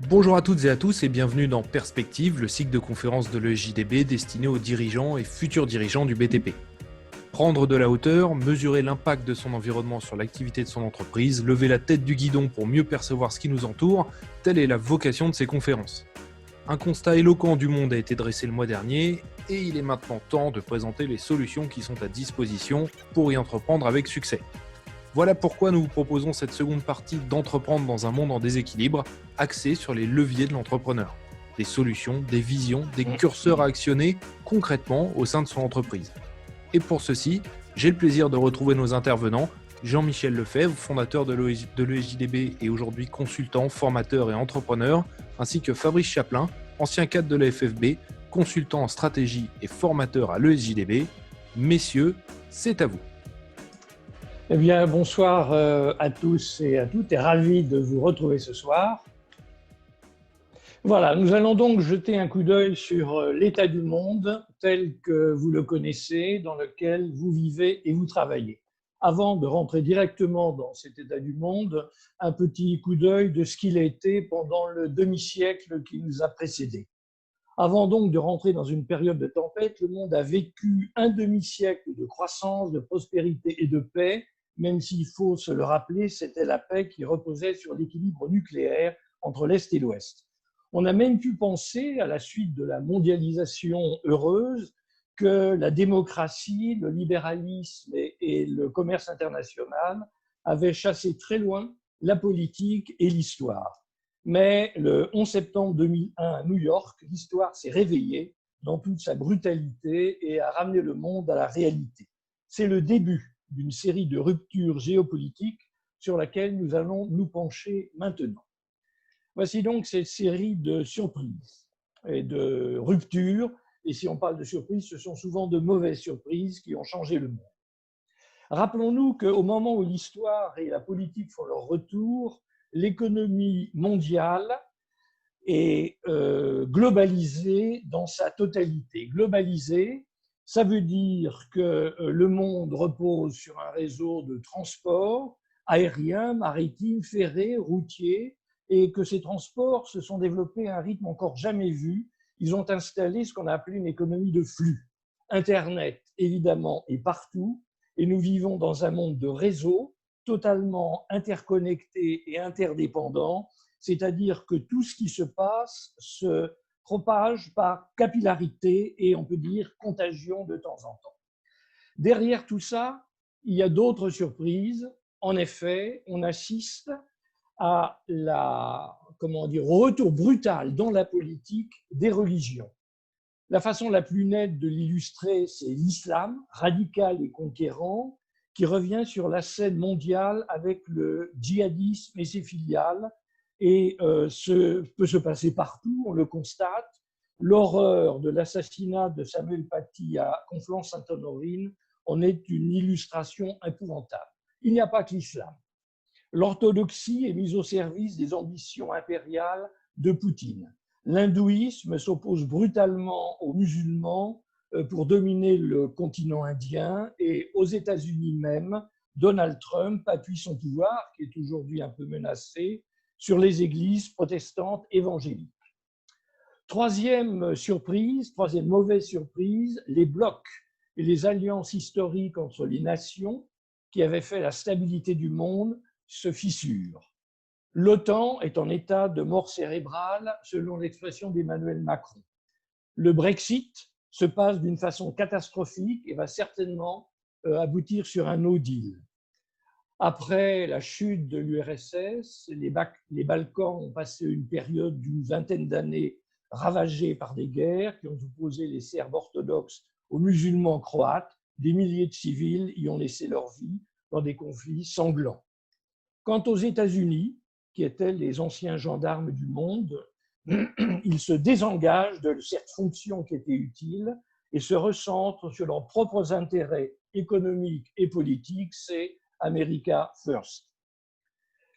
Bonjour à toutes et à tous et bienvenue dans Perspective, le cycle de conférences de l'ESJDB destiné aux dirigeants et futurs dirigeants du BTP. Prendre de la hauteur, mesurer l'impact de son environnement sur l'activité de son entreprise, lever la tête du guidon pour mieux percevoir ce qui nous entoure, telle est la vocation de ces conférences. Un constat éloquent du monde a été dressé le mois dernier et il est maintenant temps de présenter les solutions qui sont à disposition pour y entreprendre avec succès. Voilà pourquoi nous vous proposons cette seconde partie d'Entreprendre dans un monde en déséquilibre, axée sur les leviers de l'entrepreneur. Des solutions, des visions, des curseurs à actionner concrètement au sein de son entreprise. Et pour ceci, j'ai le plaisir de retrouver nos intervenants, Jean-Michel Lefebvre, fondateur de l'ESJDB et aujourd'hui consultant, formateur et entrepreneur, ainsi que Fabrice Chaplin, ancien cadre de la FFB, consultant en stratégie et formateur à l'ESJDB. Messieurs, c'est à vous. Eh bien, bonsoir à tous et à toutes et ravi de vous retrouver ce soir. Voilà, nous allons donc jeter un coup d'œil sur l'état du monde tel que vous le connaissez, dans lequel vous vivez et vous travaillez. Avant de rentrer directement dans cet état du monde, un petit coup d'œil de ce qu'il a été pendant le demi-siècle qui nous a précédés. Avant donc de rentrer dans une période de tempête, le monde a vécu un demi-siècle de croissance, de prospérité et de paix, même s'il faut se le rappeler, c'était la paix qui reposait sur l'équilibre nucléaire entre l'Est et l'Ouest. On a même pu penser, à la suite de la mondialisation heureuse, que la démocratie, le libéralisme et le commerce international avaient chassé très loin la politique et l'histoire. Mais le 11 septembre 2001 à New York, l'histoire s'est réveillée dans toute sa brutalité et a ramené le monde à la réalité. C'est le début d'une série de ruptures géopolitiques sur laquelle nous allons nous pencher maintenant. Voici donc cette série de surprises et de ruptures. Et si on parle de surprises, ce sont souvent de mauvaises surprises qui ont changé le monde. Rappelons-nous qu'au moment où l'histoire et la politique font leur retour, l'économie mondiale est globalisée dans sa totalité. Globalisée, ça veut dire que le monde repose sur un réseau de transport aérien, maritime, ferré, routier, et que ces transports se sont développés à un rythme encore jamais vu. Ils ont installé ce qu'on a appelé une économie de flux. Internet, évidemment, est partout, et nous vivons dans un monde de réseaux totalement interconnectés et interdépendants, c'est-à-dire que tout ce qui se passe se propage par capillarité et on peut dire contagion de temps en temps. Derrière tout ça, il y a d'autres surprises. En effet, on assiste à au retour brutal dans la politique des religions. La façon la plus nette de l'illustrer, c'est l'islam, radical et conquérant, qui revient sur la scène mondiale avec le djihadisme et ses filiales, et peut se passer partout, on le constate. L'horreur de l'assassinat de Samuel Paty à Conflans-Sainte-Honorine en est une illustration épouvantable. Il n'y a pas que l'islam. L'orthodoxie est mise au service des ambitions impériales de Poutine. L'hindouisme s'oppose brutalement aux musulmans pour dominer le continent indien, et aux États-Unis même, Donald Trump appuie son pouvoir, qui est aujourd'hui un peu menacé, sur les églises protestantes évangéliques. Troisième mauvaise surprise, les blocs et les alliances historiques entre les nations qui avaient fait la stabilité du monde se fissurent. L'OTAN est en état de mort cérébrale, selon l'expression d'Emmanuel Macron. Le Brexit se passe d'une façon catastrophique et va certainement aboutir sur un no deal. Après la chute de l'URSS, les Balkans ont passé une période d'une vingtaine d'années ravagée par des guerres qui ont opposé les Serbes orthodoxes aux musulmans croates. Des milliers de civils y ont laissé leur vie dans des conflits sanglants. Quant aux États-Unis, qui étaient les anciens gendarmes du monde, ils se désengagent de cette fonction qui était utile et se recentrent sur leurs propres intérêts économiques et politiques, c'est America First.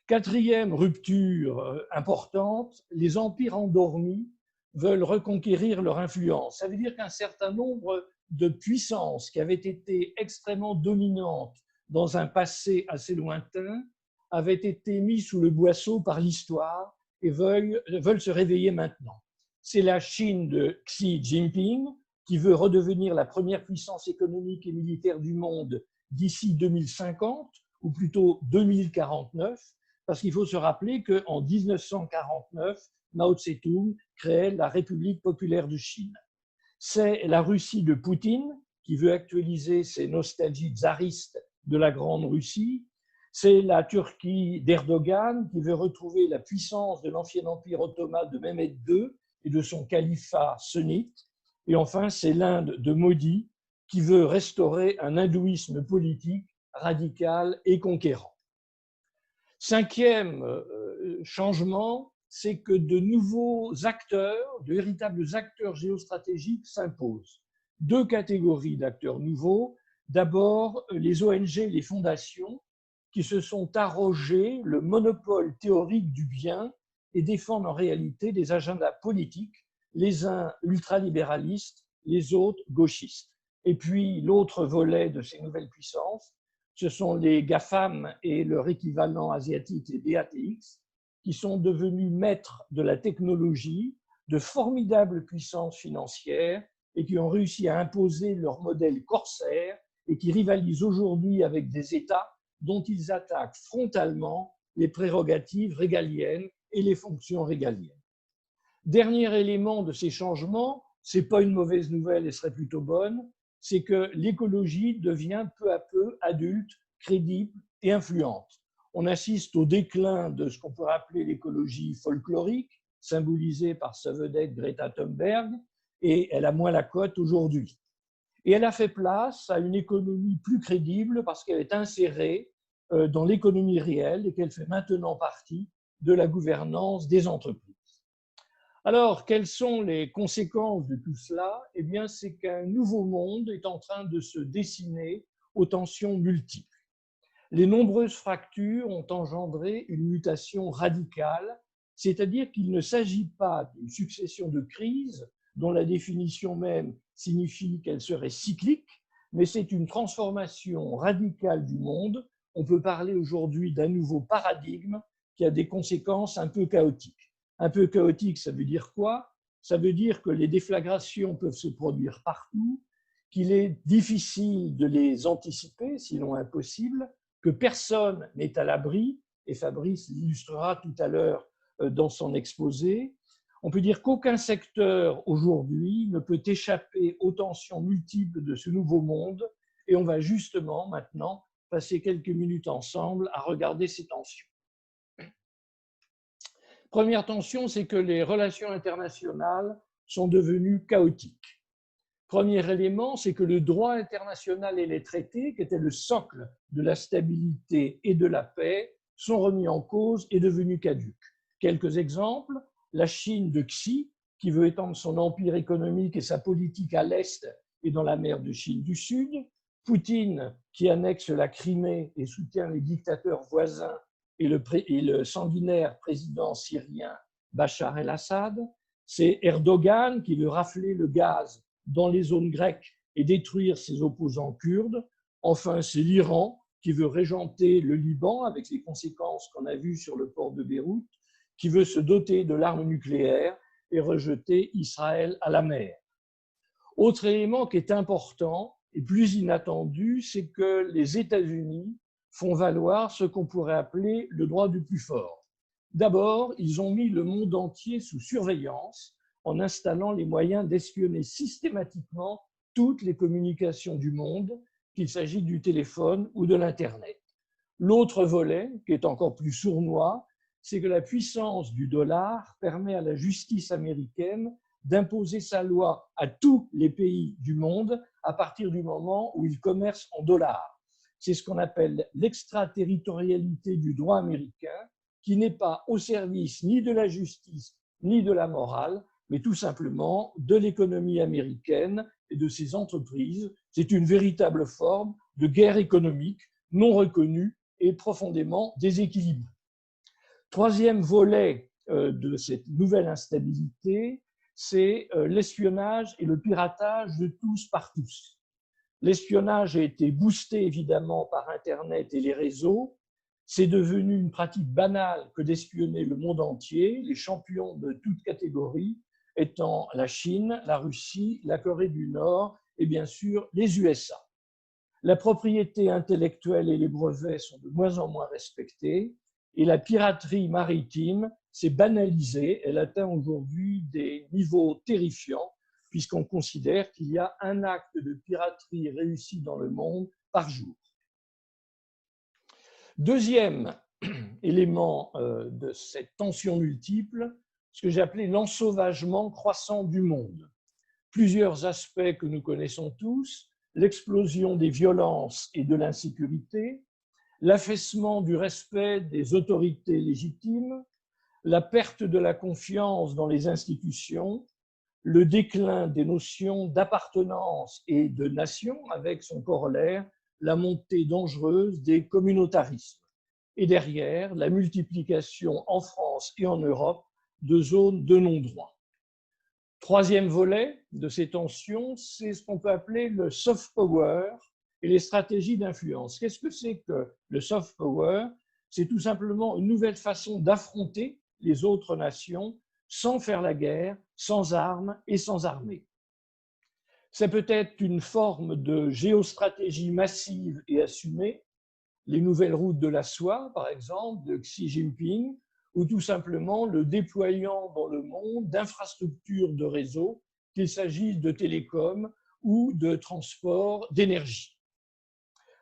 Quatrième rupture importante, les empires endormis veulent reconquérir leur influence. Ça veut dire qu'un certain nombre de puissances qui avaient été extrêmement dominantes dans un passé assez lointain avaient été mis sous le boisseau par l'histoire et veulent se réveiller maintenant. C'est la Chine de Xi Jinping qui veut redevenir la première puissance économique et militaire du monde d'ici 2050, ou plutôt 2049, parce qu'il faut se rappeler qu'en 1949, Mao Tse-tung créait la République populaire de Chine. C'est la Russie de Poutine qui veut actualiser ses nostalgies tsaristes de la Grande Russie. C'est la Turquie d'Erdogan qui veut retrouver la puissance de l'ancien empire ottoman de Mehmed II et de son califat sunnite. Et enfin, c'est l'Inde de Modi qui veut restaurer un hindouisme politique radical et conquérant. Cinquième changement, c'est que de nouveaux acteurs, de véritables acteurs géostratégiques s'imposent. Deux catégories d'acteurs nouveaux. D'abord, les ONG, les fondations, qui se sont arrogés le monopole théorique du bien et défendent en réalité des agendas politiques, les uns ultralibéralistes, les autres gauchistes. Et puis, l'autre volet de ces nouvelles puissances, ce sont les GAFAM et leur équivalent asiatique, les BATX, qui sont devenus maîtres de la technologie, de formidables puissances financières et qui ont réussi à imposer leur modèle corsaire et qui rivalisent aujourd'hui avec des États dont ils attaquent frontalement les prérogatives régaliennes et les fonctions régaliennes. Dernier élément de ces changements, ce n'est pas une mauvaise nouvelle et serait plutôt bonne, c'est que l'écologie devient peu à peu adulte, crédible et influente. On assiste au déclin de ce qu'on peut appeler l'écologie folklorique, symbolisée par sa vedette Greta Thunberg, et elle a moins la cote aujourd'hui. Et elle a fait place à une économie plus crédible parce qu'elle est insérée dans l'économie réelle et qu'elle fait maintenant partie de la gouvernance des entreprises. Alors, quelles sont les conséquences de tout cela? Eh bien, c'est qu'un nouveau monde est en train de se dessiner aux tensions multiples. Les nombreuses fractures ont engendré une mutation radicale, c'est-à-dire qu'il ne s'agit pas d'une succession de crises dont la définition même signifie qu'elle serait cyclique, mais c'est une transformation radicale du monde. On peut parler aujourd'hui d'un nouveau paradigme qui a des conséquences un peu chaotiques. Un peu chaotique, ça veut dire quoi? Ça veut dire que les déflagrations peuvent se produire partout, qu'il est difficile de les anticiper, sinon impossible, que personne n'est à l'abri, et Fabrice l'illustrera tout à l'heure dans son exposé. On peut dire qu'aucun secteur aujourd'hui ne peut échapper aux tensions multiples de ce nouveau monde, et on va justement maintenant passer quelques minutes ensemble à regarder ces tensions. Première tension, c'est que les relations internationales sont devenues chaotiques. Premier élément, c'est que le droit international et les traités, qui étaient le socle de la stabilité et de la paix, sont remis en cause et devenus caducs. Quelques exemples, la Chine de Xi, qui veut étendre son empire économique et sa politique à l'Est et dans la mer de Chine du Sud, Poutine, qui annexe la Crimée et soutient les dictateurs voisins et le sanguinaire président syrien Bachar el-Assad, c'est Erdogan qui veut rafler le gaz dans les zones grecques et détruire ses opposants kurdes. Enfin, c'est l'Iran qui veut régenter le Liban avec les conséquences qu'on a vues sur le port de Beyrouth, qui veut se doter de l'arme nucléaire et rejeter Israël à la mer. Autre élément qui est important et plus inattendu, c'est que les États-Unis font valoir ce qu'on pourrait appeler le droit du plus fort. D'abord, ils ont mis le monde entier sous surveillance en installant les moyens d'espionner systématiquement toutes les communications du monde, qu'il s'agisse du téléphone ou de l'Internet. L'autre volet, qui est encore plus sournois, c'est que la puissance du dollar permet à la justice américaine d'imposer sa loi à tous les pays du monde à partir du moment où ils commercent en dollars. C'est ce qu'on appelle l'extraterritorialité du droit américain, qui n'est pas au service ni de la justice ni de la morale, mais tout simplement de l'économie américaine et de ses entreprises. C'est une véritable forme de guerre économique non reconnue et profondément déséquilibrée. Troisième volet de cette nouvelle instabilité, c'est l'espionnage et le piratage de tous par tous. L'espionnage a été boosté évidemment par Internet et les réseaux. C'est devenu une pratique banale que d'espionner le monde entier, les champions de toutes catégories étant la Chine, la Russie, la Corée du Nord et bien sûr les USA. La propriété intellectuelle et les brevets sont de moins en moins respectés et la piraterie maritime s'est banalisée. Elle atteint aujourd'hui des niveaux terrifiants puisqu'on considère qu'il y a un acte de piraterie réussi dans le monde par jour. Deuxième élément de cette tension multiple, ce que j'ai appelé l'ensauvagement croissant du monde. Plusieurs aspects que nous connaissons tous, l'explosion des violences et de l'insécurité, l'affaissement du respect des autorités légitimes, la perte de la confiance dans les institutions, le déclin des notions d'appartenance et de nation avec son corollaire, la montée dangereuse des communautarismes. Et derrière, la multiplication en France et en Europe de zones de non-droit. Troisième volet de ces tensions, c'est ce qu'on peut appeler le soft power et les stratégies d'influence. Qu'est-ce que c'est que le soft power? C'est tout simplement une nouvelle façon d'affronter les autres nations sans faire la guerre, sans armes et sans armée. C'est peut-être une forme de géostratégie massive et assumée, les nouvelles routes de la soie, par exemple, de Xi Jinping, ou tout simplement le déployant dans le monde d'infrastructures de réseau, qu'il s'agisse de télécom ou de transport d'énergie.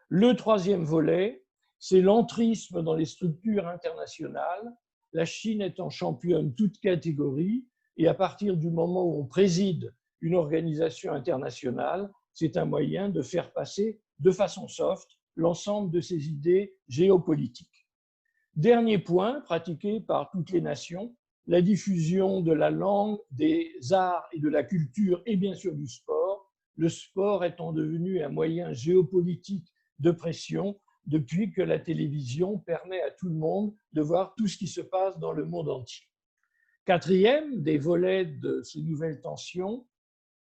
Le troisième volet, c'est l'entrisme dans les structures internationales, la Chine étant championne toute catégorie, et à partir du moment où on préside une organisation internationale, c'est un moyen de faire passer de façon soft l'ensemble de ces idées géopolitiques. Dernier point, pratiqué par toutes les nations, la diffusion de la langue, des arts et de la culture et bien sûr du sport, le sport étant devenu un moyen géopolitique de pression depuis que la télévision permet à tout le monde de voir tout ce qui se passe dans le monde entier. Quatrième des volets de ces nouvelles tensions,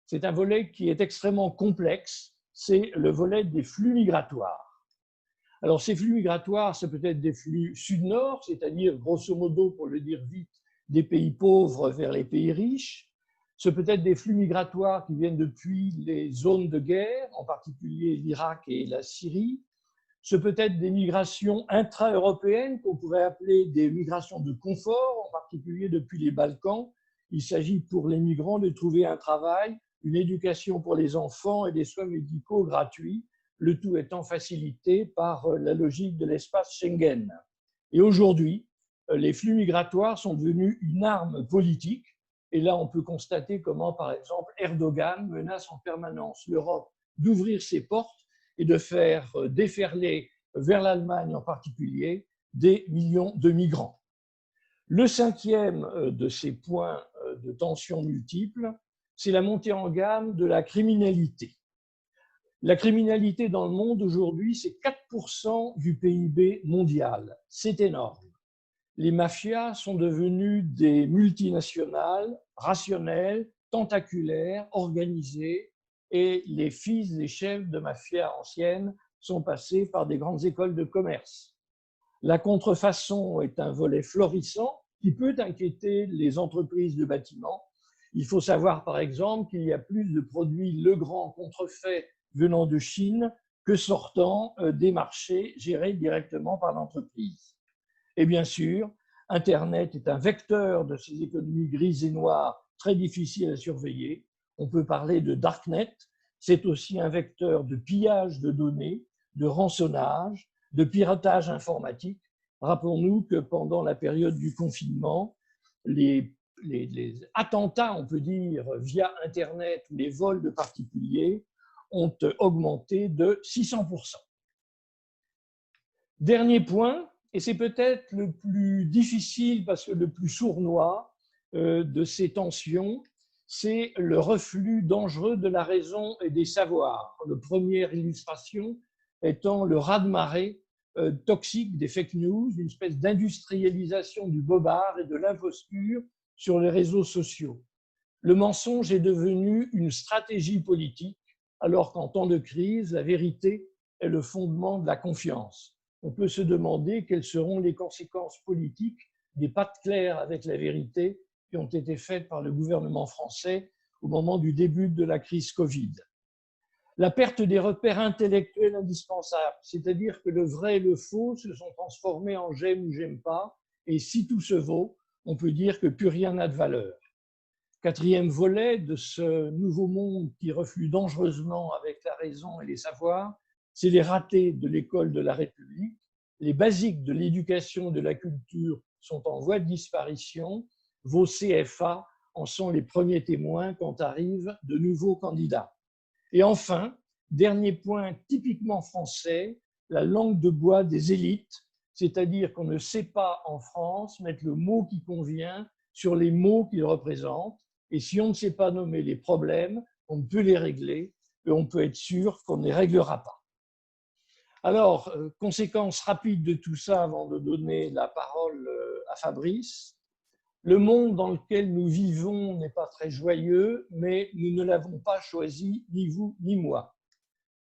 c'est un volet qui est extrêmement complexe, c'est le volet des flux migratoires. Alors, ces flux migratoires, c'est peut-être des flux sud-nord, c'est-à-dire, grosso modo, pour le dire vite, des pays pauvres vers les pays riches. C'est peut-être des flux migratoires qui viennent depuis les zones de guerre, en particulier l'Irak et la Syrie. C'est peut-être des migrations intra-européennes qu'on pourrait appeler des migrations de confort, en particulier depuis les Balkans. Il s'agit pour les migrants de trouver un travail, une éducation pour les enfants et des soins médicaux gratuits, le tout étant facilité par la logique de l'espace Schengen. Et aujourd'hui, les flux migratoires sont devenus une arme politique. Et là, on peut constater comment, par exemple, Erdogan menace en permanence l'Europe d'ouvrir ses portes et de faire déferler vers l'Allemagne en particulier des millions de migrants. Le cinquième de ces points de tension multiples, c'est la montée en gamme de la criminalité. La criminalité dans le monde aujourd'hui, c'est 4% du PIB mondial. C'est énorme. Les mafias sont devenues des multinationales, rationnelles, tentaculaires, organisées, et les fils des chefs de mafias anciennes sont passés par des grandes écoles de commerce. La contrefaçon est un volet florissant qui peut inquiéter les entreprises de bâtiment. Il faut savoir, par exemple, qu'il y a plus de produits Legrand contrefaits venant de Chine que sortant des marchés gérés directement par l'entreprise. Et bien sûr, Internet est un vecteur de ces économies grises et noires très difficiles à surveiller. On peut parler de Darknet, c'est aussi un vecteur de pillage de données, de rançonnage, de piratage informatique. Rappelons-nous que pendant la période du confinement, les attentats, on peut dire, via Internet ou les vols de particuliers ont augmenté de 600%. Dernier point, et c'est peut-être le plus difficile parce que le plus sournois de ces tensions, c'est le reflux dangereux de la raison et des savoirs. La première illustration étant le raz-de-marée toxique des fake news, une espèce d'industrialisation du bobard et de l'imposture sur les réseaux sociaux. Le mensonge est devenu une stratégie politique, alors qu'en temps de crise, la vérité est le fondement de la confiance. on peut se demander quelles seront les conséquences politiques des pas de clair avec la vérité qui ont été faites par le gouvernement français au moment du début de la crise Covid. La perte des repères intellectuels indispensables, c'est-à-dire que le vrai et le faux se sont transformés en j'aime ou j'aime pas, et si tout se vaut, on peut dire que plus rien n'a de valeur. Quatrième volet de ce nouveau monde qui reflue dangereusement avec la raison et les savoirs, c'est les ratés de l'école de la République. Les basiques de l'éducation et de la culture sont en voie de disparition. Vos CFA en sont les premiers témoins quand arrivent de nouveaux candidats. Et enfin, dernier point typiquement français, la langue de bois des élites, c'est-à-dire qu'on ne sait pas en France mettre le mot qui convient sur les mots qu'ils représentent. Et si on ne sait pas nommer les problèmes, on ne peut les régler et on peut être sûr qu'on ne les réglera pas. Alors, conséquence rapide de tout ça avant de donner la parole à Fabrice. Le monde dans lequel nous vivons n'est pas très joyeux, mais nous ne l'avons pas choisi, ni vous ni moi.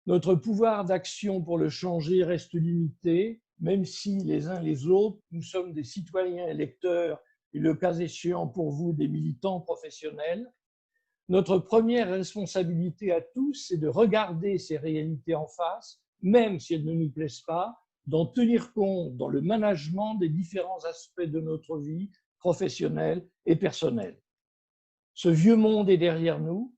Notre pouvoir d'action pour le changer reste limité, même si les uns les autres, nous sommes des citoyens électeurs et le cas échéant pour vous des militants professionnels. Notre première responsabilité à tous, c'est de regarder ces réalités en face, même si elles ne nous plaisent pas, d'en tenir compte dans le management des différents aspects de notre vie professionnelle et personnelle. Ce vieux monde est derrière nous.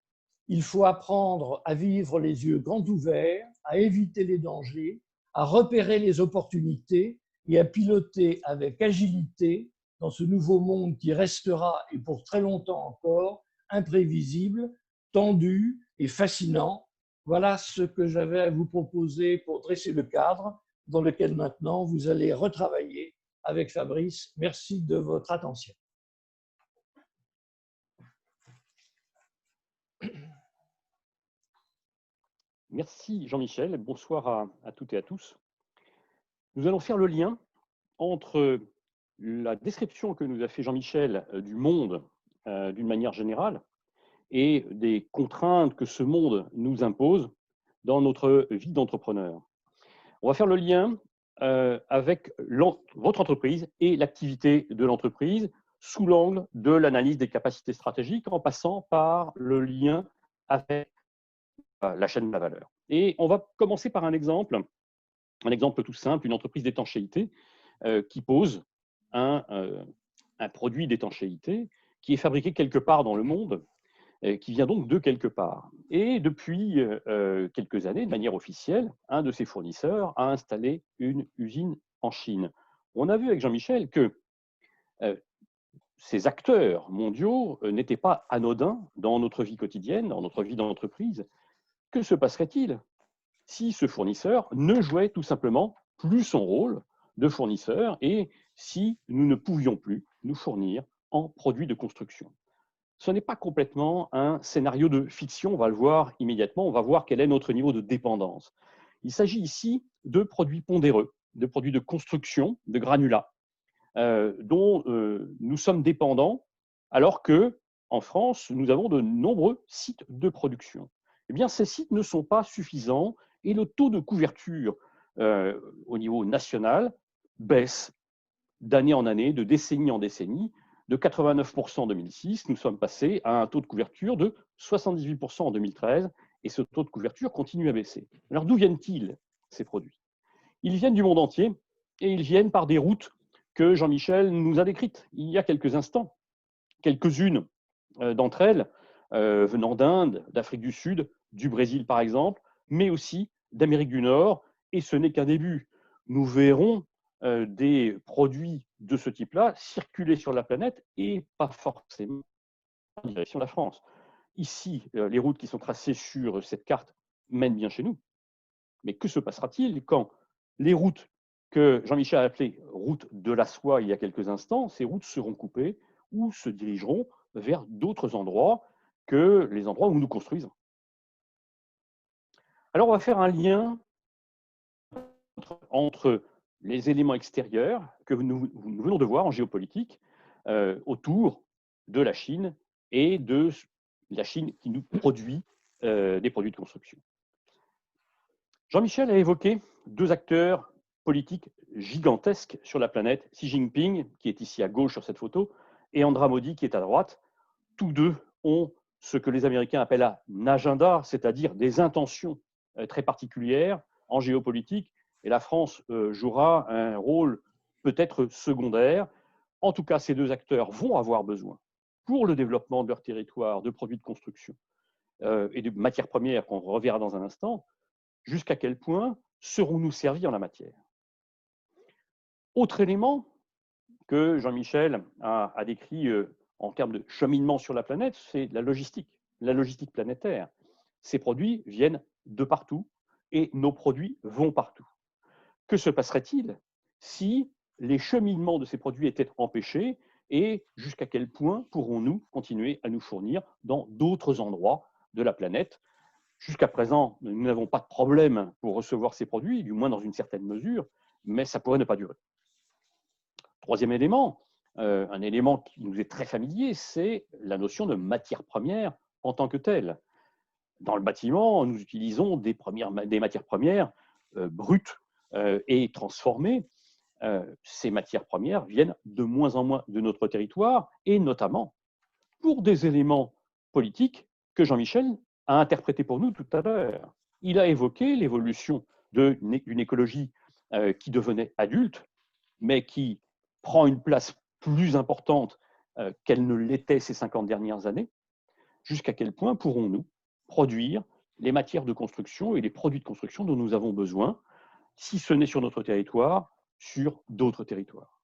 Il faut apprendre à vivre les yeux grands ouverts, à éviter les dangers, à repérer les opportunités et à piloter avec agilité dans ce nouveau monde qui restera, et pour très longtemps encore, imprévisible, tendu et fascinant. Voilà ce que j'avais à vous proposer pour dresser le cadre dans lequel maintenant vous allez retravailler avec Fabrice. Merci de votre attention. Merci Jean-Michel, bonsoir à toutes et à tous. Nous allons faire le lien entre la description que nous a fait Jean-Michel du monde d'une manière générale et des contraintes que ce monde nous impose dans notre vie d'entrepreneur. On va faire le lien avec votre entreprise et l'activité de l'entreprise sous l'angle de l'analyse des capacités stratégiques en passant par le lien avec la chaîne de la valeur. Et on va commencer par un exemple tout simple, une entreprise d'étanchéité qui pose un produit d'étanchéité qui est fabriqué quelque part dans le monde, qui vient donc de quelque part. Et depuis quelques années, de manière officielle, un de ses fournisseurs a installé une usine en Chine. On a vu avec Jean-Michel que ces acteurs mondiaux n'étaient pas anodins dans notre vie quotidienne, dans notre vie d'entreprise. Que se passerait-il si ce fournisseur ne jouait tout simplement plus son rôle de fournisseur et si nous ne pouvions plus nous fournir en produits de construction? Ce n'est pas complètement un scénario de fiction, on va le voir immédiatement, on va voir quel est notre niveau de dépendance. Il s'agit ici de produits pondéreux, de produits de construction, de granulats, dont nous sommes dépendants alors que, en France, nous avons de nombreux sites de production. Eh bien, ces sites ne sont pas suffisants et le taux de couverture au niveau national baisse d'année en année, de décennie en décennie. De 89% en 2006, nous sommes passés à un taux de couverture de 78% en 2013 et ce taux de couverture continue à baisser. Alors d'où viennent-ils ces produits? Ils viennent du monde entier et ils viennent par des routes que Jean-Michel nous a décrites il y a quelques instants. Quelques-unes d'entre elles venant d'Inde, d'Afrique du Sud, du Brésil par exemple, mais aussi d'Amérique du Nord, et ce n'est qu'un début. Nous verrons des produits de ce type-là circuler sur la planète et pas forcément en direction de la France. Ici, les routes qui sont tracées sur cette carte mènent bien chez nous. Mais que se passera-t-il quand les routes que Jean-Michel a appelées routes de la soie il y a quelques instants, ces routes seront coupées ou se dirigeront vers d'autres endroits que les endroits où nous construisons? Alors, on va faire un lien entre les éléments extérieurs que nous venons de voir en géopolitique autour de la Chine et de la Chine qui nous produit des produits de construction. Jean-Michel a évoqué deux acteurs politiques gigantesques sur la planète. Xi Jinping, qui est ici à gauche sur cette photo, et Andra Modi, qui est à droite, tous deux ont ce que les Américains appellent un agenda, c'est-à-dire des intentions très particulières en géopolitique, et la France jouera un rôle peut-être secondaire. En tout cas, ces deux acteurs vont avoir besoin, pour le développement de leur territoire, de produits de construction et de matières premières qu'on reverra dans un instant, jusqu'à quel point serons-nous servis en la matière. Autre élément que Jean-Michel a décrit en termes de cheminement sur la planète, c'est la logistique planétaire. Ces produits viennent de partout et nos produits vont partout. Que se passerait-il si les cheminements de ces produits étaient empêchés et jusqu'à quel point pourrons-nous continuer à nous fournir dans d'autres endroits de la planète? Jusqu'à présent, nous n'avons pas de problème pour recevoir ces produits, du moins dans une certaine mesure, mais ça pourrait ne pas durer. Troisième élément, un élément qui nous est très familier, c'est la notion de matière première en tant que telle. Dans le bâtiment, nous utilisons des matières premières brutes et transformées. Ces matières premières viennent de moins en moins de notre territoire, et notamment pour des éléments politiques que Jean-Michel a interprétés pour nous tout à l'heure. Il a évoqué l'évolution d'une écologie qui devenait adulte, mais qui prend une place plus importante qu'elle ne l'était ces 50 dernières années. Jusqu'à quel point pourrons-nous produire les matières de construction et les produits de construction dont nous avons besoin, si ce n'est sur notre territoire, sur d'autres territoires.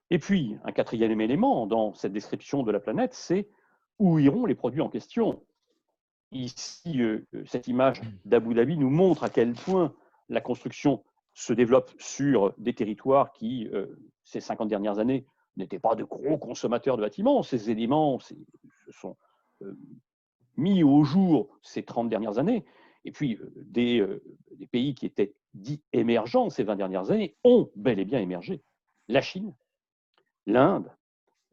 Et puis, un quatrième élément dans cette description de la planète, c'est où iront les produits en question. Ici, cette image d'Abu Dhabi nous montre à quel point la construction se développe sur des territoires qui, ces 50 dernières années, n'étaient pas de gros consommateurs de bâtiments. Ces éléments se sont mis au jour ces 30 dernières années. Et puis, des pays qui étaient dits émergents ces 20 dernières années ont bel et bien émergé. La Chine, l'Inde,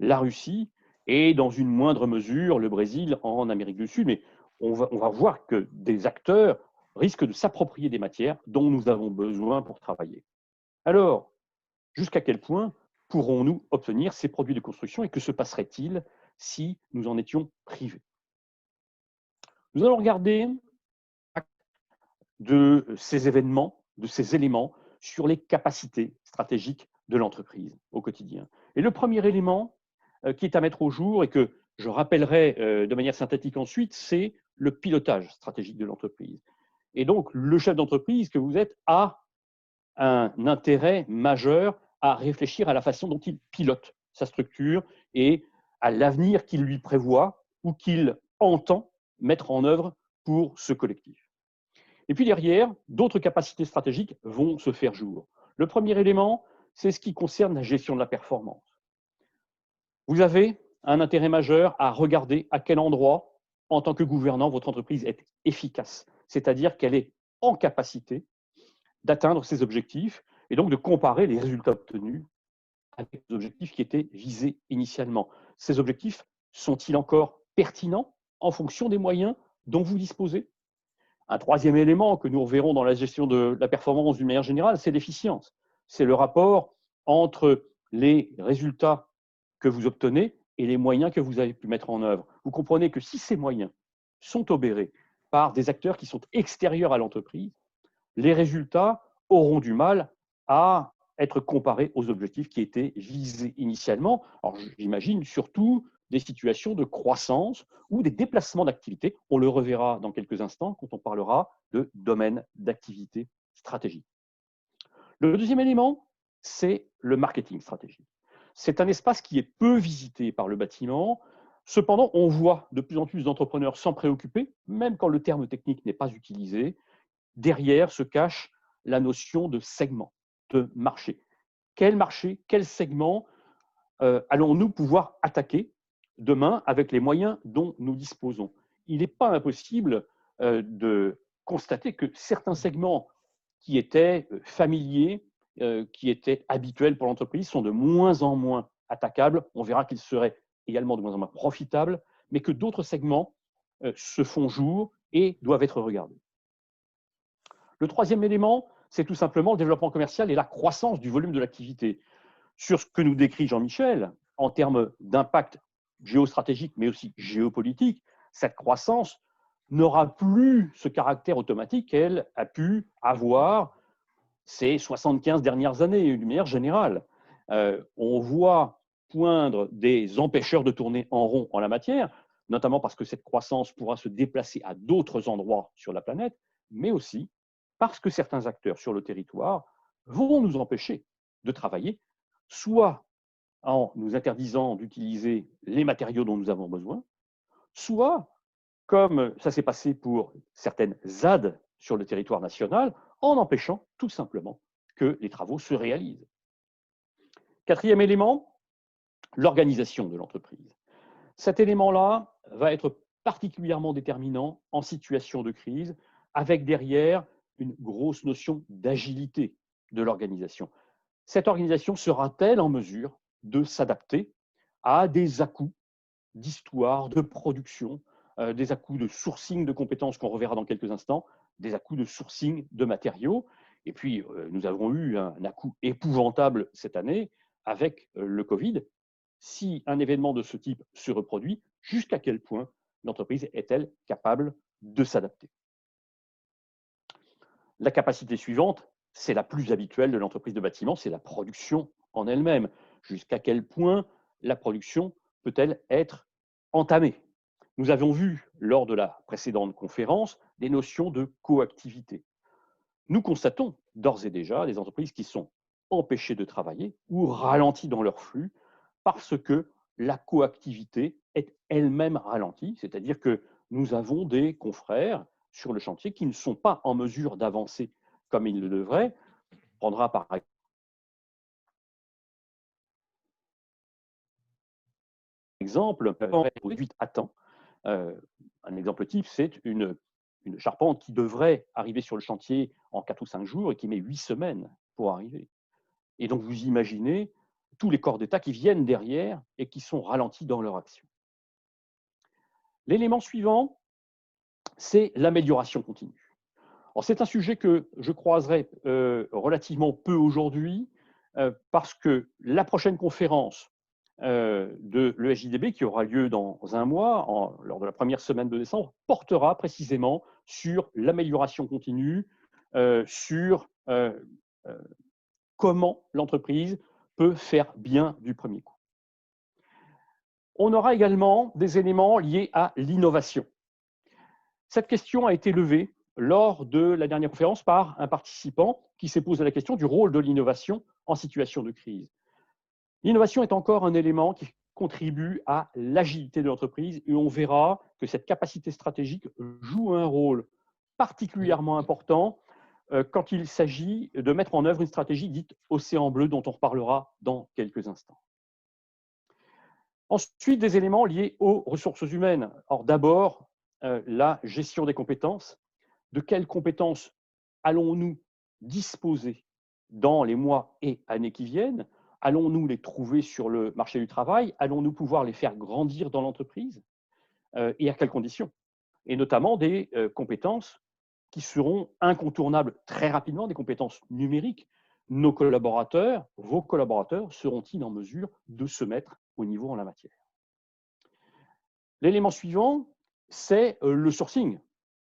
la Russie et, dans une moindre mesure, le Brésil en Amérique du Sud. Mais on va voir que des acteurs risquent de s'approprier des matières dont nous avons besoin pour travailler. Alors, jusqu'à quel point pourrons-nous obtenir ces produits de construction et que se passerait-il si nous en étions privés? Nous allons regarder de ces événements, de ces éléments sur les capacités stratégiques de l'entreprise au quotidien. Et le premier élément qui est à mettre au jour et que je rappellerai de manière synthétique ensuite, c'est le pilotage stratégique de l'entreprise. Et donc, le chef d'entreprise que vous êtes a un intérêt majeur à réfléchir à la façon dont il pilote sa structure et à l'avenir qu'il lui prévoit ou qu'il entend mettre en œuvre pour ce collectif. Et puis derrière, d'autres capacités stratégiques vont se faire jour. Le premier élément, c'est ce qui concerne la gestion de la performance. Vous avez un intérêt majeur à regarder à quel endroit, en tant que gouvernant, votre entreprise est efficace, c'est-à-dire qu'elle est en capacité d'atteindre ses objectifs et donc de comparer les résultats obtenus avec les objectifs qui étaient visés initialement. Ces objectifs sont-ils encore pertinents en fonction des moyens dont vous disposez? Un troisième élément que nous reverrons dans la gestion de la performance d'une manière générale, c'est l'efficience. C'est le rapport entre les résultats que vous obtenez et les moyens que vous avez pu mettre en œuvre. Vous comprenez que si ces moyens sont obérés par des acteurs qui sont extérieurs à l'entreprise, les résultats auront du mal à être comparés aux objectifs qui étaient visés initialement. Alors, j'imagine surtout des situations de croissance ou des déplacements d'activité. On le reverra dans quelques instants quand on parlera de domaine d'activité stratégique. Le deuxième élément, c'est le marketing stratégique. C'est un espace qui est peu visité par le bâtiment. Cependant, on voit de plus en plus d'entrepreneurs s'en préoccuper, même quand le terme technique n'est pas utilisé. Derrière se cache la notion de segment, de marché. Quel marché, quel segment allons-nous pouvoir attaquer demain avec les moyens dont nous disposons? Il n'est pas impossible de constater que certains segments qui étaient familiers, qui étaient habituels pour l'entreprise, sont de moins en moins attaquables. On verra qu'ils seraient également de moins en moins profitables, mais que d'autres segments se font jour et doivent être regardés. Le troisième élément, c'est tout simplement le développement commercial et la croissance du volume de l'activité. Sur ce que nous décrit Jean-Michel, en termes d'impact géostratégique, mais aussi géopolitique, cette croissance n'aura plus ce caractère automatique qu'elle a pu avoir ces 75 dernières années, d'une manière générale. On voit poindre des empêcheurs de tourner en rond en la matière, notamment parce que cette croissance pourra se déplacer à d'autres endroits sur la planète, mais aussi parce que certains acteurs sur le territoire vont nous empêcher de travailler, soit en nous interdisant d'utiliser les matériaux dont nous avons besoin, soit, comme ça s'est passé pour certaines ZAD sur le territoire national, en empêchant tout simplement que les travaux se réalisent. Quatrième élément, l'organisation de l'entreprise. Cet élément-là va être particulièrement déterminant en situation de crise, avec derrière une grosse notion d'agilité de l'organisation. Cette organisation sera-t-elle en mesure de s'adapter à des à-coups d'histoire, de production, des à-coups de sourcing de compétences qu'on reverra dans quelques instants, des à-coups de sourcing de matériaux. Et puis, nous avons eu un à-coup épouvantable cette année avec le Covid. Si un événement de ce type se reproduit, jusqu'à quel point l'entreprise est-elle capable de s'adapter? La capacité suivante, c'est la plus habituelle de l'entreprise de bâtiment, c'est la production en elle-même. Jusqu'à quel point la production peut-elle être entamée? Nous avons vu lors de la précédente conférence des notions de coactivité. Nous constatons d'ores et déjà des entreprises qui sont empêchées de travailler ou ralenties dans leur flux parce que la coactivité est elle-même ralentie, c'est-à-dire que nous avons des confrères sur le chantier qui ne sont pas en mesure d'avancer comme ils le devraient. On prendra par exemple produite à temps. Un exemple type, c'est une charpente qui devrait arriver sur le chantier en 4 ou 5 jours et qui met 8 semaines pour arriver. Et donc vous imaginez tous les corps d'État qui viennent derrière et qui sont ralentis dans leur action. L'élément suivant, c'est l'amélioration continue. C'est un sujet que je croiserai relativement peu aujourd'hui parce que la prochaine conférence de l'ESJDB, qui aura lieu dans un mois, lors de la première semaine de décembre, portera précisément sur l'amélioration continue, sur comment l'entreprise peut faire bien du premier coup. On aura également des éléments liés à l'innovation. Cette question a été levée lors de la dernière conférence par un participant qui s'est posé la question du rôle de l'innovation en situation de crise. L'innovation est encore un élément qui contribue à l'agilité de l'entreprise et on verra que cette capacité stratégique joue un rôle particulièrement important quand il s'agit de mettre en œuvre une stratégie dite Océan Bleu dont on reparlera dans quelques instants. Ensuite, des éléments liés aux ressources humaines. Or, d'abord, la gestion des compétences. De quelles compétences allons-nous disposer dans les mois et années qui viennent? Allons-nous les trouver sur le marché du travail? Allons-nous pouvoir les faire grandir dans l'entreprise? Et à quelles conditions? Et notamment des compétences qui seront incontournables très rapidement, des compétences numériques. Nos collaborateurs, vos collaborateurs, seront-ils en mesure de se mettre au niveau en la matière? L'élément suivant, c'est le sourcing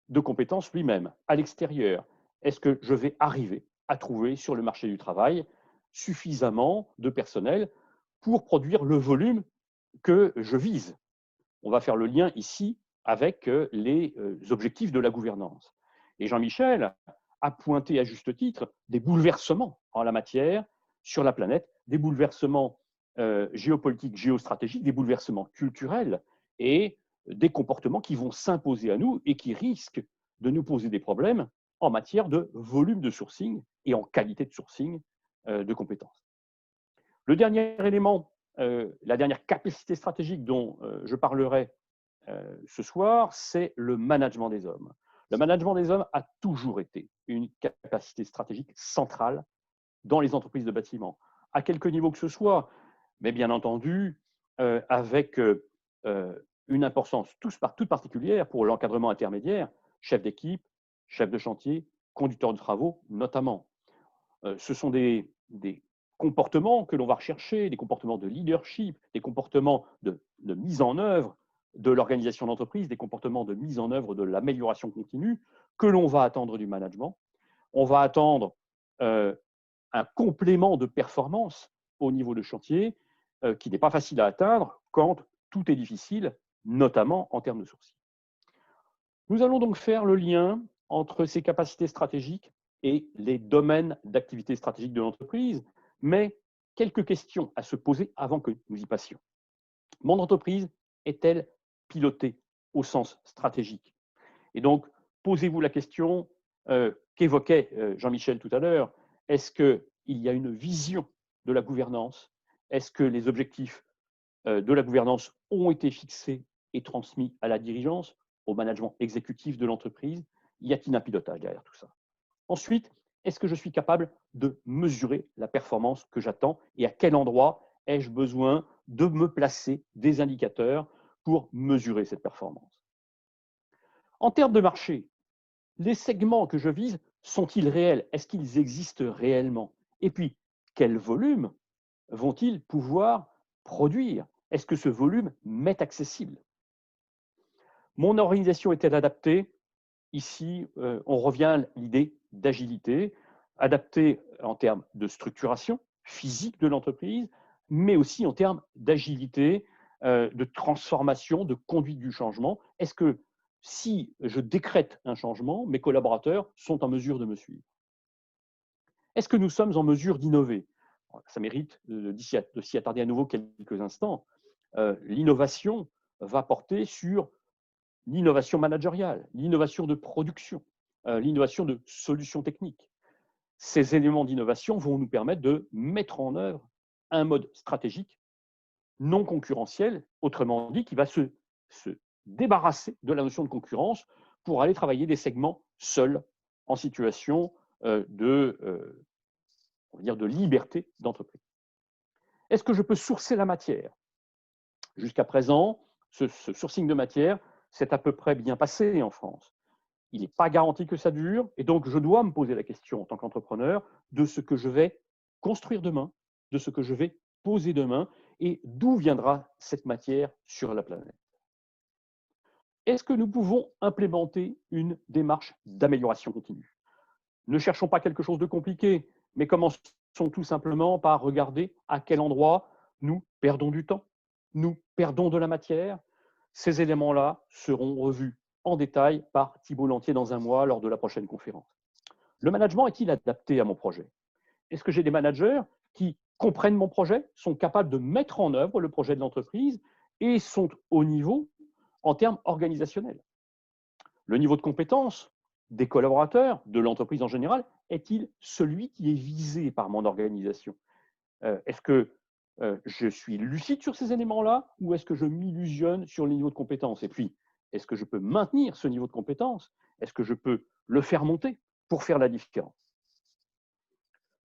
de compétences lui-même, à l'extérieur. Est-ce que je vais arriver à trouver sur le marché du travail suffisamment de personnel pour produire le volume que je vise? On va faire le lien ici avec les objectifs de la gouvernance. Et Jean-Michel a pointé à juste titre des bouleversements en la matière sur la planète, des bouleversements géopolitiques, géostratégiques, des bouleversements culturels et des comportements qui vont s'imposer à nous et qui risquent de nous poser des problèmes en matière de volume de sourcing et en qualité de sourcing de compétences. Le dernier élément, la dernière capacité stratégique dont je parlerai ce soir, c'est le management des hommes. Le management des hommes a toujours été une capacité stratégique centrale dans les entreprises de bâtiment, à quelque niveau que ce soit, mais bien entendu avec une importance toute particulière pour l'encadrement intermédiaire, chef d'équipe, chef de chantier, conducteur de travaux notamment. Ce sont des comportements que l'on va rechercher, des comportements de leadership, des comportements de mise en œuvre de l'organisation d'entreprise, des comportements de mise en œuvre de l'amélioration continue que l'on va attendre du management. On va attendre un complément de performance au niveau de chantier qui n'est pas facile à atteindre quand tout est difficile, notamment en termes de sourcing. Nous allons donc faire le lien entre ces capacités stratégiques et les domaines d'activité stratégique de l'entreprise, mais quelques questions à se poser avant que nous y passions. Mon entreprise est-elle pilotée au sens stratégique? Et donc, posez-vous la question qu'évoquait Jean-Michel tout à l'heure. Est-ce qu'il y a une vision de la gouvernance? Est-ce que les objectifs de la gouvernance ont été fixés et transmis à la dirigeance, au management exécutif de l'entreprise? Y a-t-il un pilotage derrière tout ça? Ensuite, est-ce que je suis capable de mesurer la performance que j'attends et à quel endroit ai-je besoin de me placer des indicateurs pour mesurer cette performance? En termes de marché, les segments que je vise sont-ils réels? Est-ce qu'ils existent réellement? Et puis, quel volume vont-ils pouvoir produire? Est-ce que ce volume m'est accessible? Mon organisation est-elle adaptée? Ici, on revient à l'idée d'agilité, adaptée en termes de structuration physique de l'entreprise, mais aussi en termes d'agilité, de transformation, de conduite du changement. Est-ce que si je décrète un changement, mes collaborateurs sont en mesure de me suivre? Est-ce que nous sommes en mesure d'innover? Ça mérite de s'y attarder à nouveau quelques instants. L'innovation va porter sur l'innovation managériale, l'innovation de production, l'innovation de solutions techniques. Ces éléments d'innovation vont nous permettre de mettre en œuvre un mode stratégique non concurrentiel, autrement dit, qui va se débarrasser de la notion de concurrence pour aller travailler des segments seuls en situation on va dire de liberté d'entreprise. Est-ce que je peux sourcer la matière? Jusqu'à présent, ce sourcing de matière s'est à peu près bien passé en France. Il n'est pas garanti que ça dure, et donc je dois me poser la question en tant qu'entrepreneur de ce que je vais construire demain, de ce que je vais poser demain, et d'où viendra cette matière sur la planète. Est-ce que nous pouvons implémenter une démarche d'amélioration continue? Ne cherchons pas quelque chose de compliqué, mais commençons tout simplement par regarder à quel endroit nous perdons du temps, nous perdons de la matière. Ces éléments-là seront revus en détail par Thibault Lantier dans un mois lors de la prochaine conférence. Le management est-il adapté à mon projet? Est-ce que j'ai des managers qui comprennent mon projet, sont capables de mettre en œuvre le projet de l'entreprise et sont au niveau en termes organisationnels? Le niveau de compétence des collaborateurs, de l'entreprise en général, est-il celui qui est visé par mon organisation? Est-ce que je suis lucide sur ces éléments-là ou est-ce que je m'illusionne sur le niveau de compétence? Et puis, est-ce que je peux maintenir ce niveau de compétence? Est-ce que je peux le faire monter pour faire la différence?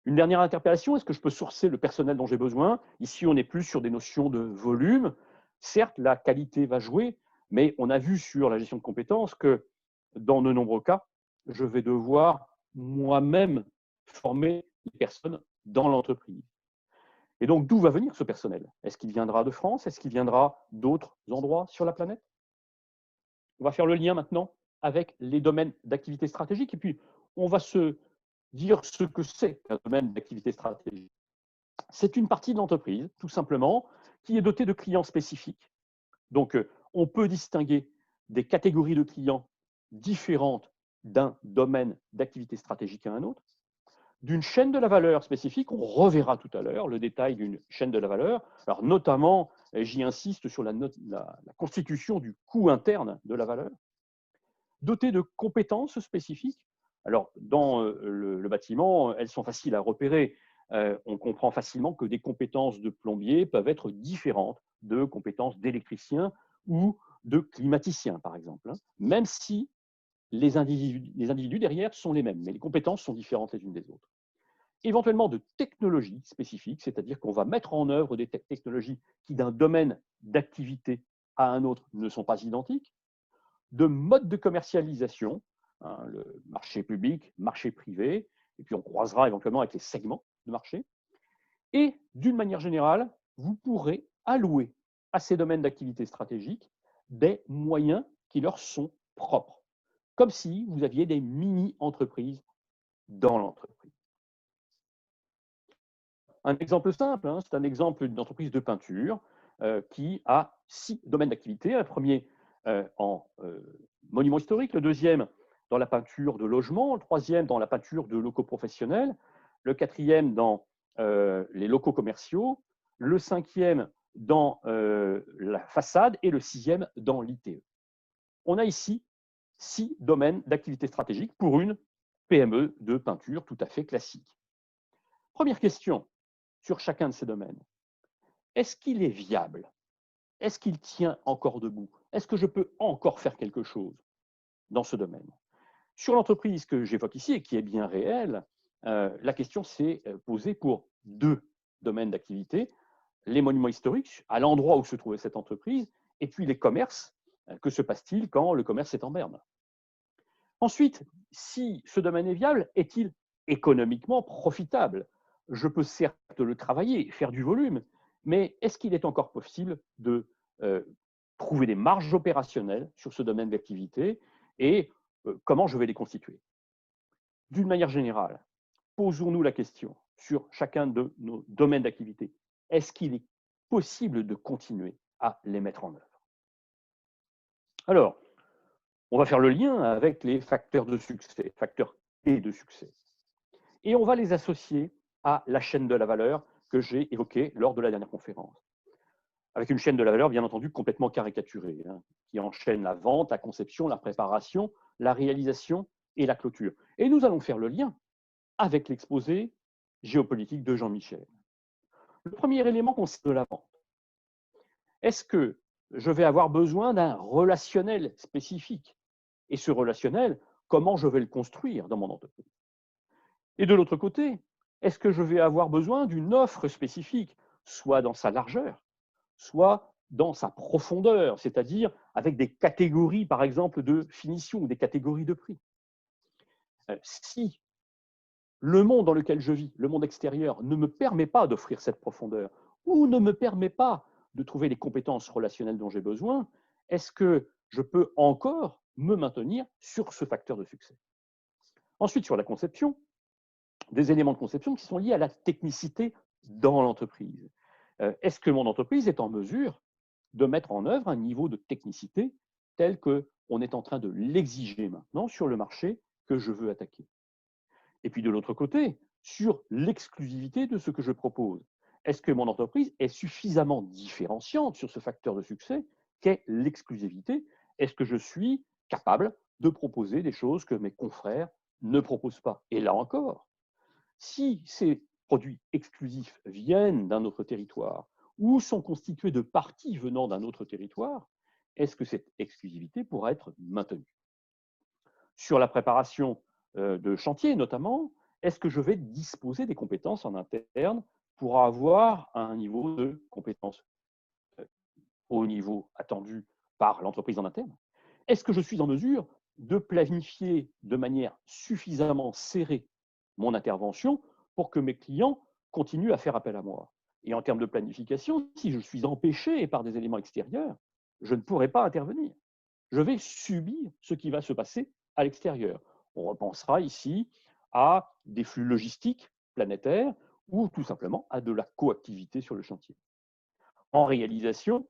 Une dernière interpellation, est-ce que je peux sourcer le personnel dont j'ai besoin? Ici, on n'est plus sur des notions de volume. Certes, la qualité va jouer, mais on a vu sur la gestion de compétences que dans de nombreux cas, je vais devoir moi-même former les personnes dans l'entreprise. Et donc, d'où va venir ce personnel? Est-ce qu'il viendra de France? Est-ce qu'il viendra d'autres endroits sur la planète? On va faire le lien maintenant avec les domaines d'activité stratégique et puis on va se dire ce que c'est un domaine d'activité stratégique. C'est une partie de l'entreprise, tout simplement, qui est dotée de clients spécifiques. Donc, on peut distinguer des catégories de clients différentes d'un domaine d'activité stratégique à un autre. D'une chaîne de la valeur spécifique, on reverra tout à l'heure le détail d'une chaîne de la valeur. Alors notamment, j'y insiste sur la constitution du coût interne de la valeur. Dotée de compétences spécifiques. Alors dans le bâtiment, elles sont faciles à repérer. On comprend facilement que des compétences de plombier peuvent être différentes de compétences d'électricien ou de climaticien, par exemple, même si les individus derrière sont les mêmes, mais les compétences sont différentes les unes des autres. Éventuellement de technologies spécifiques, c'est-à-dire qu'on va mettre en œuvre des technologies qui, d'un domaine d'activité à un autre, ne sont pas identiques, de modes de commercialisation, le marché public, marché privé, et puis on croisera éventuellement avec les segments de marché. Et d'une manière générale, vous pourrez allouer à ces domaines d'activité stratégique des moyens qui leur sont propres, comme si vous aviez des mini-entreprises dans l'entreprise. Un exemple simple, hein, c'est un exemple d'une entreprise de peinture qui a 6 domaines d'activité. Un premier en monument historique, le deuxième dans la peinture de logement, le troisième dans la peinture de locaux professionnels, le quatrième dans les locaux commerciaux, le cinquième dans la façade et le sixième dans l'ITE. On a ici 6 domaines d'activité stratégique pour une PME de peinture tout à fait classique. Première question sur chacun de ces domaines. Est-ce qu'il est viable? Est-ce qu'il tient encore debout? Est-ce que je peux encore faire quelque chose dans ce domaine? Sur l'entreprise que j'évoque ici et qui est bien réelle, la question s'est posée pour 2 domaines d'activité, les monuments historiques, à l'endroit où se trouvait cette entreprise, et puis les commerces. Que se passe-t-il quand le commerce est en berne? Ensuite, si ce domaine est viable, est-il économiquement profitable? Je peux certes le travailler, faire du volume, mais est-ce qu'il est encore possible de trouver des marges opérationnelles sur ce domaine d'activité et comment je vais les constituer? D'une manière générale, posons-nous la question sur chacun de nos domaines d'activité. Est-ce qu'il est possible de continuer à les mettre en œuvre? Alors, on va faire le lien avec les facteurs de succès, facteurs clés de succès. Et on va les associer à la chaîne de la valeur que j'ai évoquée lors de la dernière conférence. Avec une chaîne de la valeur, bien entendu, complètement caricaturée, hein, qui enchaîne la vente, la conception, la préparation, la réalisation et la clôture. Et nous allons faire le lien avec l'exposé géopolitique de Jean Michel. Le premier élément concerne la vente. Est-ce que je vais avoir besoin d'un relationnel spécifique? Et ce relationnel, comment je vais le construire dans mon entreprise? Et de l'autre côté, est-ce que je vais avoir besoin d'une offre spécifique, soit dans sa largeur, soit dans sa profondeur, c'est-à-dire avec des catégories, par exemple, de finition ou des catégories de prix? Si le monde dans lequel je vis, le monde extérieur, ne me permet pas d'offrir cette profondeur ou ne me permet pas de trouver les compétences relationnelles dont j'ai besoin, est-ce que je peux encore me maintenir sur ce facteur de succès? Ensuite, sur la conception, des éléments de conception qui sont liés à la technicité dans l'entreprise. Est-ce que mon entreprise est en mesure de mettre en œuvre un niveau de technicité tel qu'on est en train de l'exiger maintenant sur le marché que je veux attaquer? Et puis de l'autre côté, sur l'exclusivité de ce que je propose. Est-ce que mon entreprise est suffisamment différenciante sur ce facteur de succès qu'est l'exclusivité? Est-ce que je suis capable de proposer des choses que mes confrères ne proposent pas? Et là encore, si ces produits exclusifs viennent d'un autre territoire ou sont constitués de parties venant d'un autre territoire, est-ce que cette exclusivité pourra être maintenue? Sur la préparation de chantier notamment, est-ce que je vais disposer des compétences en interne pour avoir un niveau de compétences au niveau attendu par l'entreprise en interne? Est-ce que je suis en mesure de planifier de manière suffisamment serrée mon intervention pour que mes clients continuent à faire appel à moi? Et en termes de planification, si je suis empêché par des éléments extérieurs, je ne pourrai pas intervenir. Je vais subir ce qui va se passer à l'extérieur. On repensera ici à des flux logistiques planétaires ou tout simplement à de la coactivité sur le chantier. En réalisation,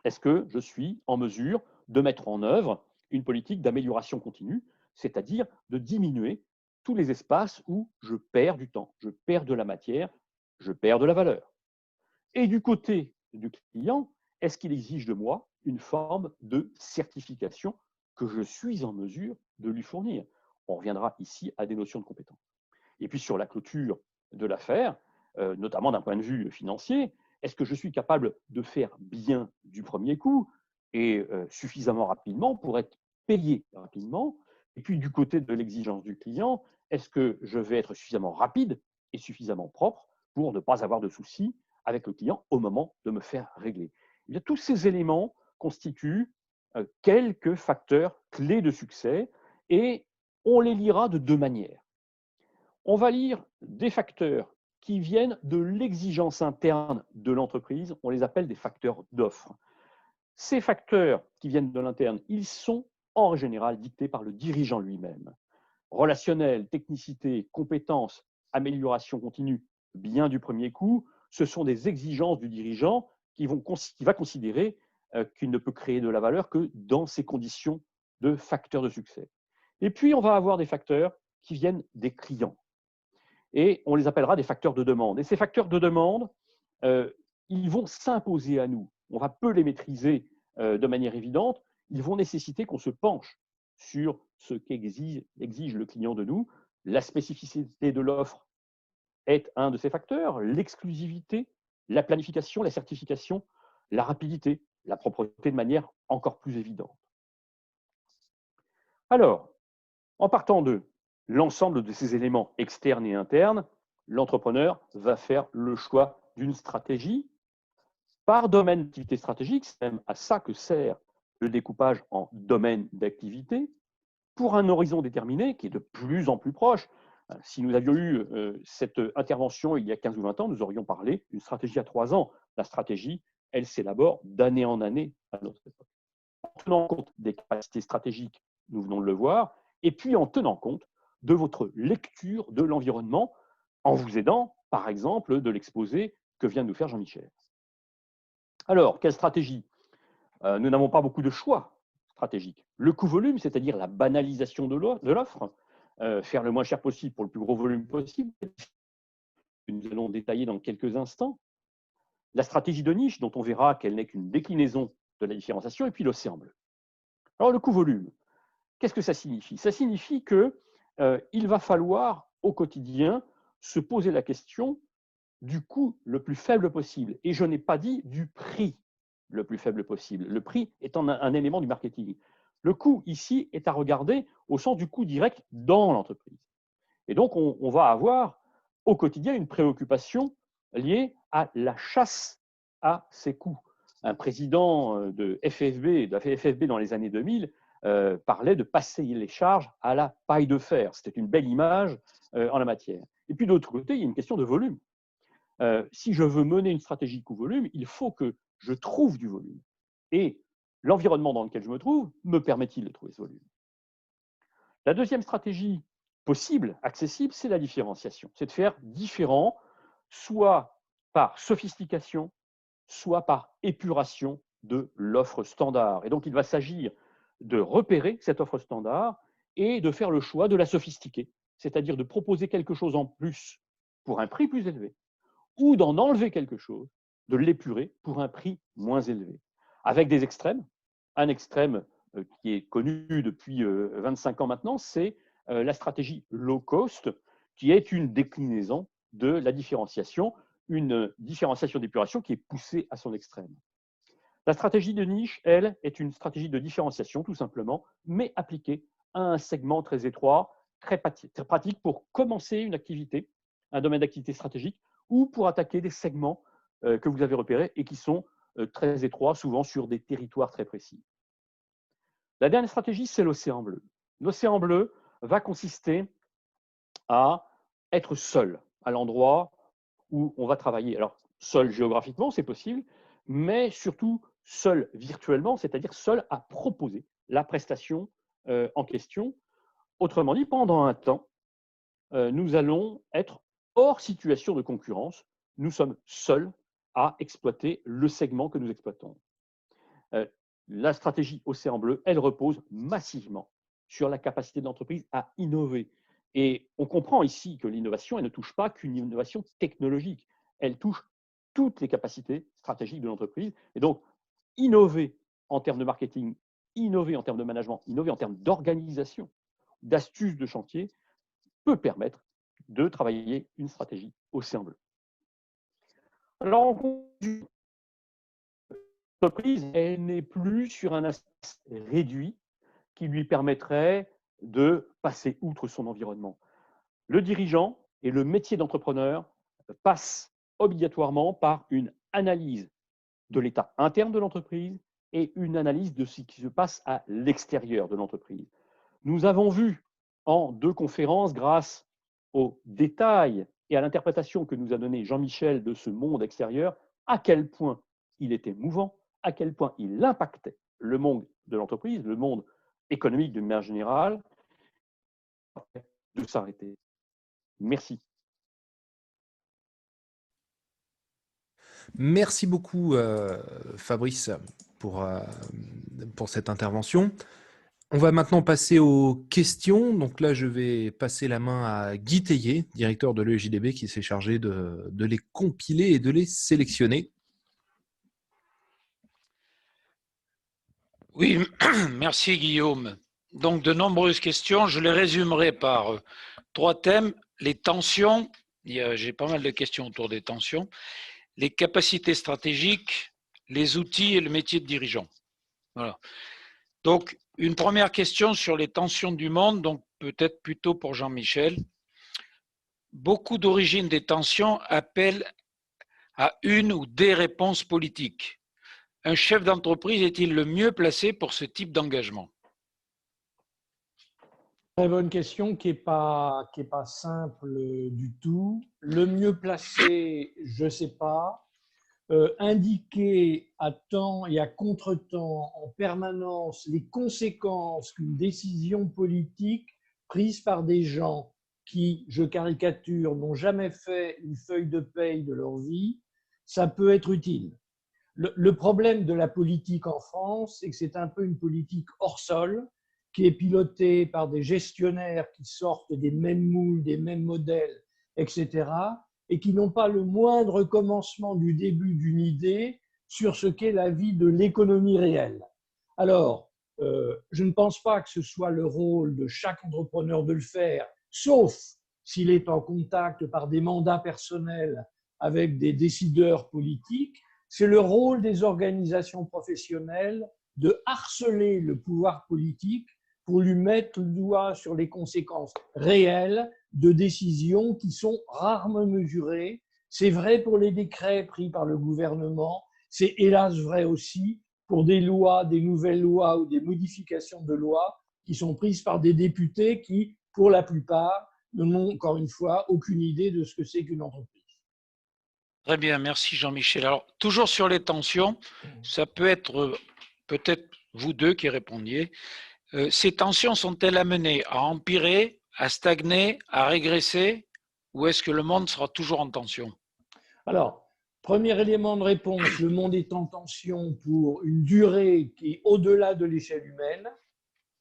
est-ce que je suis en mesure de mettre en œuvre une politique d'amélioration continue, c'est-à-dire de diminuer tous les espaces où je perds du temps, je perds de la matière, je perds de la valeur? Et du côté du client, est-ce qu'il exige de moi une forme de certification que je suis en mesure de lui fournir? On reviendra ici à des notions de compétence. Et puis sur la clôture de l'affaire, notamment d'un point de vue financier, est-ce que je suis capable de faire bien du premier coup et suffisamment rapidement pour être payé rapidement? Et puis du côté de l'exigence du client, est-ce que je vais être suffisamment rapide et suffisamment propre pour ne pas avoir de soucis avec le client au moment de me faire régler? Eh bien, tous ces éléments constituent quelques facteurs clés de succès et on les lira de deux manières. On va lire des facteurs qui viennent de l'exigence interne de l'entreprise. On les appelle des facteurs d'offre. Ces facteurs qui viennent de l'interne, ils sont en général dictés par le dirigeant lui-même. Relationnel, technicité, compétences, amélioration continue, bien du premier coup, ce sont des exigences du dirigeant qui va considérer qu'il ne peut créer de la valeur que dans ces conditions de facteurs de succès. Et puis, on va avoir des facteurs qui viennent des clients. Et on les appellera des facteurs de demande. Et ces facteurs de demande, ils vont s'imposer à nous. On va peu les maîtriser de manière évidente. Ils vont nécessiter qu'on se penche sur ce qu'exige le client de nous. La spécificité de l'offre est un de ces facteurs, l'exclusivité, la planification, la certification, la rapidité, la propreté de manière encore plus évidente. Alors, en partant de l'ensemble de ces éléments externes et internes, l'entrepreneur va faire le choix d'une stratégie par domaine d'activité stratégique. C'est même à ça que sert le découpage en domaines d'activité, pour un horizon déterminé qui est de plus en plus proche. Si nous avions eu cette intervention il y a 15 ou 20 ans, nous aurions parlé d'une stratégie à 3 ans. La stratégie, elle s'élabore d'année en année à notre époque. En tenant compte des capacités stratégiques, nous venons de le voir, et puis en tenant compte de votre lecture de l'environnement, en vous aidant, par exemple, de l'exposé que vient de nous faire Jean-Michel. Alors, quelle stratégie? Nous n'avons pas beaucoup de choix stratégiques. Le coût-volume, c'est-à-dire la banalisation de l'offre, faire le moins cher possible pour le plus gros volume possible, que nous allons détailler dans quelques instants. La stratégie de niche, dont on verra qu'elle n'est qu'une déclinaison de la différenciation, et puis l'océan bleu. Alors, le coût-volume, qu'est-ce que ça signifie? Ça signifie qu'il va falloir au quotidien se poser la question du coût le plus faible possible. Et je n'ai pas dit du prix le plus faible possible. Le prix étant un élément du marketing. Le coût ici est à regarder au sens du coût direct dans l'entreprise. Et donc, on va avoir au quotidien une préoccupation liée à la chasse à ces coûts. Un président de la FFB dans les années 2000 parlait de passer les charges à la paille de fer. C'était une belle image en la matière. Et puis, de l'autre côté, il y a une question de volume. Si je veux mener une stratégie coût-volume, il faut que je trouve du volume. Et l'environnement dans lequel je me trouve me permet-il de trouver ce volume? La deuxième stratégie possible, accessible, c'est la différenciation. C'est de faire différent, soit par sophistication, soit par épuration de l'offre standard. Et donc, il va s'agir de repérer cette offre standard et de faire le choix de la sophistiquer, c'est-à-dire de proposer quelque chose en plus pour un prix plus élevé, ou d'en enlever quelque chose, de l'épurer pour un prix moins élevé. Avec des extrêmes. Un extrême qui est connu depuis 25 ans maintenant, c'est la stratégie low cost, qui est une déclinaison de la différenciation, une différenciation d'épuration qui est poussée à son extrême. La stratégie de niche, elle, est une stratégie de différenciation, tout simplement, mais appliquée à un segment très étroit, très pratique pour commencer une activité, un domaine d'activité stratégique, ou pour attaquer des segments que vous avez repérés et qui sont très étroits, souvent sur des territoires très précis. La dernière stratégie, c'est l'océan bleu. L'océan bleu va consister à être seul à l'endroit où on va travailler. Alors, seul géographiquement, c'est possible, mais surtout seul virtuellement, c'est-à-dire seul à proposer la prestation en question. Autrement dit, pendant un temps, nous allons être hors situation de concurrence. Nous sommes seuls à exploiter le segment que nous exploitons. La stratégie Océan Bleu, elle repose massivement sur la capacité de l'entreprise à innover. Et on comprend ici que l'innovation, elle ne touche pas qu'une innovation technologique. Elle touche toutes les capacités stratégiques de l'entreprise. Et donc, innover en termes de marketing, innover en termes de management, innover en termes d'organisation, d'astuces de chantier, peut permettre de travailler une stratégie Océan Bleu. Alors, en conclusion, l'entreprise, elle n'est plus sur un espace réduit qui lui permettrait de passer outre son environnement. Le dirigeant et le métier d'entrepreneur passent obligatoirement par une analyse de l'état interne de l'entreprise et une analyse de ce qui se passe à l'extérieur de l'entreprise. Nous avons vu en 2 conférences, grâce aux détails et à l'interprétation que nous a donnée Jean-Michel de ce monde extérieur, à quel point il était mouvant, à quel point il impactait le monde de l'entreprise, le monde économique d'une manière générale, de s'arrêter. Merci. Merci beaucoup, Fabrice, pour cette intervention. On va maintenant passer aux questions. Donc là, je vais passer la main à Guy Théier, directeur de l'EJDB, qui s'est chargé de les compiler et de les sélectionner. Oui, merci Guillaume. Donc de nombreuses questions, je les résumerai par 3 thèmes. Les tensions, j'ai pas mal de questions autour des tensions, les capacités stratégiques, les outils et le métier de dirigeant. Voilà. Donc une première question sur les tensions du monde, donc peut-être plutôt pour Jean-Michel. Beaucoup d'origines des tensions appellent à une ou des réponses politiques. Un chef d'entreprise est-il le mieux placé pour ce type d'engagement? Très bonne question qui n'est pas simple du tout. Le mieux placé, je ne sais pas. Indiquer à temps et à contre-temps en permanence les conséquences qu'une décision politique prise par des gens qui, je caricature, n'ont jamais fait une feuille de paye de leur vie, ça peut être utile. Le problème de la politique en France, c'est que c'est un peu une politique hors sol, qui est pilotée par des gestionnaires qui sortent des mêmes moules, des mêmes modèles, etc., et qui n'ont pas le moindre commencement du début d'une idée sur ce qu'est la vie de l'économie réelle. Alors, je ne pense pas que ce soit le rôle de chaque entrepreneur de le faire, sauf s'il est en contact par des mandats personnels avec des décideurs politiques. C'est le rôle des organisations professionnelles de harceler le pouvoir politique pour lui mettre le doigt sur les conséquences réelles de décisions qui sont rarement mesurées. C'est vrai pour les décrets pris par le gouvernement, c'est hélas vrai aussi pour des lois, des nouvelles lois ou des modifications de lois qui sont prises par des députés qui, pour la plupart, n'ont encore une fois aucune idée de ce que c'est qu'une entreprise. Très bien, merci Jean-Michel. Alors, toujours sur les tensions, ça peut être peut-être vous deux qui répondiez. Ces tensions sont-elles amenées à empirer, à stagner, à régresser, ou est-ce que le monde sera toujours en tension? Alors, premier élément de réponse, le monde est en tension pour une durée qui est au-delà de l'échelle humaine.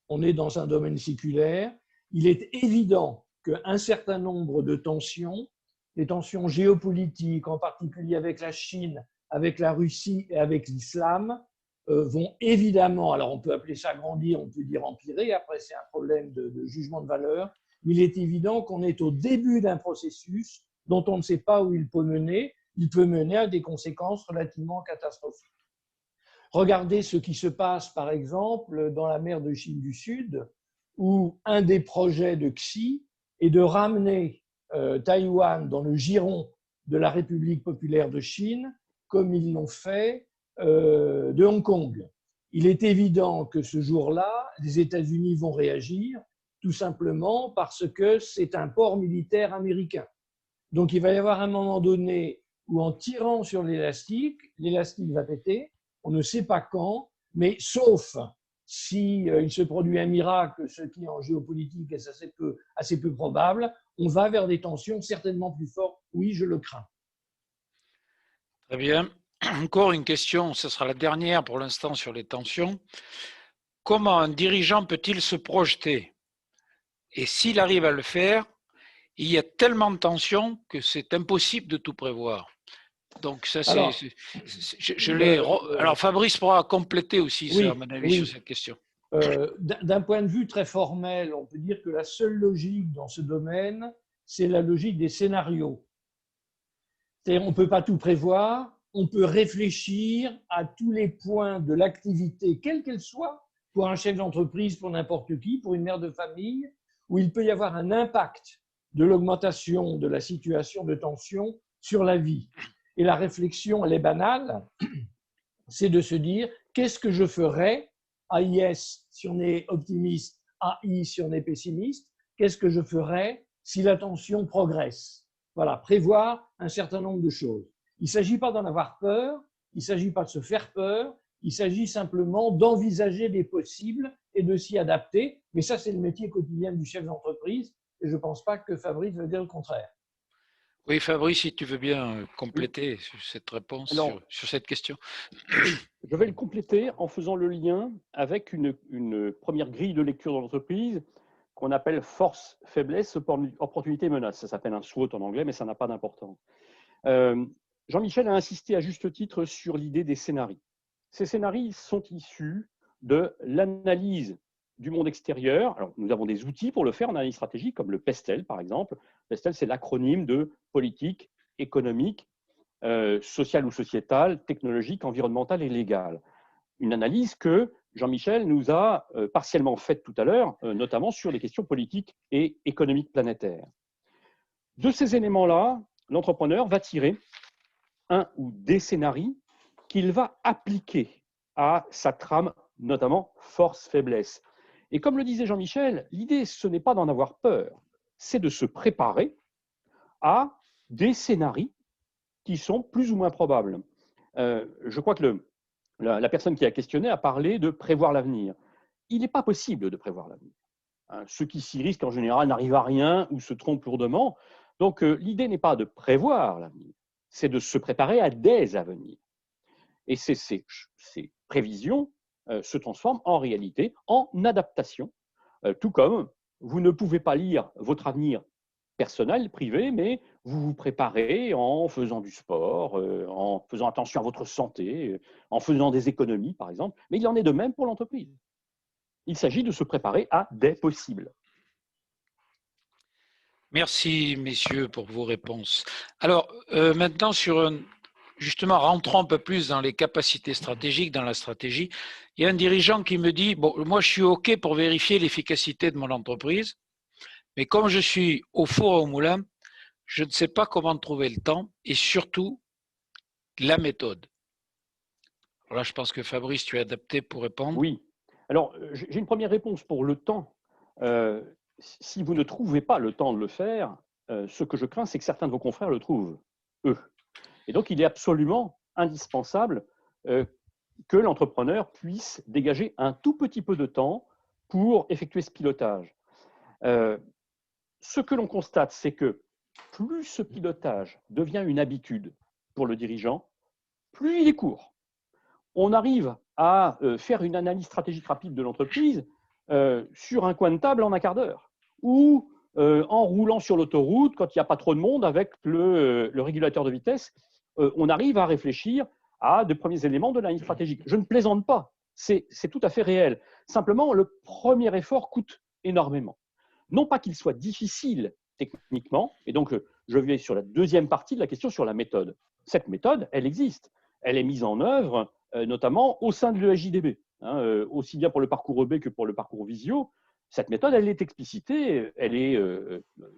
On est dans un domaine séculaire. Il est évident qu'un certain nombre de tensions, les tensions géopolitiques, en particulier avec la Chine, avec la Russie et avec l'islam, vont évidemment, alors on peut appeler ça grandir, on peut dire empirer, après c'est un problème de jugement de valeur, mais il est évident qu'on est au début d'un processus dont on ne sait pas où il peut mener à des conséquences relativement catastrophiques. Regardez ce qui se passe, par exemple, dans la mer de Chine du Sud, où un des projets de Xi est de ramener Taïwan dans le giron de la République populaire de Chine, comme ils l'ont fait de Hong Kong. Il est évident que ce jour-là, les États-Unis vont réagir, tout simplement parce que c'est un port militaire américain. Donc il va y avoir un moment donné où en tirant sur l'élastique va péter, on ne sait pas quand, mais sauf si il se produit un miracle, ce qui en géopolitique est assez peu probable, on va vers des tensions certainement plus fortes. Oui, je le crains. Très bien. Encore une question, ce sera la dernière pour l'instant sur les tensions. Comment un dirigeant peut-il se projeter? Et s'il arrive à le faire, il y a tellement de tensions que c'est impossible de tout prévoir. Donc ça, alors Fabrice pourra compléter aussi, oui, à mon avis, sur cette question. D'un point de vue très formel, on peut dire que la seule logique dans ce domaine, c'est la logique des scénarios. C'est-à-dire on ne peut pas tout prévoir, on peut réfléchir à tous les points de l'activité, quelle qu'elle soit, pour un chef d'entreprise, pour n'importe qui, pour une mère de famille, où il peut y avoir un impact de l'augmentation de la situation de tension sur la vie. Et la réflexion, elle est banale, c'est de se dire qu'est-ce que je ferais, AIS si on est optimiste, AI si on est pessimiste, qu'est-ce que je ferais si la tension progresse. Voilà, prévoir un certain nombre de choses. Il ne s'agit pas d'en avoir peur, il ne s'agit pas de se faire peur, il s'agit simplement d'envisager des possibles et de s'y adapter. Mais ça, c'est le métier quotidien du chef d'entreprise et je ne pense pas que Fabrice veut dire le contraire. Oui, Fabrice, si tu veux bien compléter cette réponse Alors, sur cette question. je vais le compléter en faisant le lien avec une première grille de lecture dans l'entreprise qu'on appelle force, faiblesse, opportunité, menace. Ça s'appelle un SWOT en anglais, mais ça n'a pas d'importance. Jean-Michel a insisté à juste titre sur l'idée des scénarios. Ces scénarios sont issus de l'analyse du monde extérieur. Alors, nous avons des outils pour le faire en analyse stratégique, comme le PESTEL, par exemple. PESTEL, c'est l'acronyme de politique, économique, sociale ou sociétale, technologique, environnementale et légale. Une analyse que Jean-Michel nous a partiellement faite tout à l'heure, notamment sur les questions politiques et économiques planétaires. De ces éléments-là, l'entrepreneur va tirer un ou des scénarios qu'il va appliquer à sa trame, notamment force-faiblesse. Et comme le disait Jean-Michel, l'idée, ce n'est pas d'en avoir peur, c'est de se préparer à des scénarios qui sont plus ou moins probables. Je crois que la personne qui a questionné a parlé de prévoir l'avenir. Il n'est pas possible de prévoir l'avenir. Ceux qui s'y risquent, en général, n'arrivent à rien ou se trompent lourdement. Donc, l'idée n'est pas de prévoir l'avenir, c'est de se préparer à des avenirs. Et ces prévisions se transforment en réalité en adaptation, tout comme vous ne pouvez pas lire votre avenir personnel, privé, mais vous vous préparez en faisant du sport, en faisant attention à votre santé, en faisant des économies, par exemple. Mais il en est de même pour l'entreprise. Il s'agit de se préparer à des possibles. Merci, messieurs, pour vos réponses. Alors, maintenant, justement, rentrons un peu plus dans les capacités stratégiques, dans la stratégie. Il y a un dirigeant qui me dit, bon, moi, je suis OK pour vérifier l'efficacité de mon entreprise, mais comme je suis au four et au moulin, je ne sais pas comment trouver le temps et surtout la méthode. Alors là, je pense que Fabrice, tu es adapté pour répondre. Oui. Alors, j'ai une première réponse pour le temps. Si vous ne trouvez pas le temps de le faire, ce que je crains, c'est que certains de vos confrères le trouvent, eux. Et donc, il est absolument indispensable que l'entrepreneur puisse dégager un tout petit peu de temps pour effectuer ce pilotage. Ce que l'on constate, c'est que plus ce pilotage devient une habitude pour le dirigeant, plus il est court. On arrive à faire une analyse stratégique rapide de l'entreprise sur un coin de table en un quart d'heure, ou en roulant sur l'autoroute quand il n'y a pas trop de monde avec le régulateur de vitesse, on arrive à réfléchir à de premiers éléments de l'analyse stratégique. Je ne plaisante pas, c'est tout à fait réel. Simplement, le premier effort coûte énormément. Non pas qu'il soit difficile techniquement, et donc je vais sur la deuxième partie de la question sur la méthode. Cette méthode, elle existe. Elle est mise en œuvre notamment au sein de l'ESJDB, aussi bien pour le parcours EB que pour le parcours Visio. Cette méthode, elle est explicitée, elle est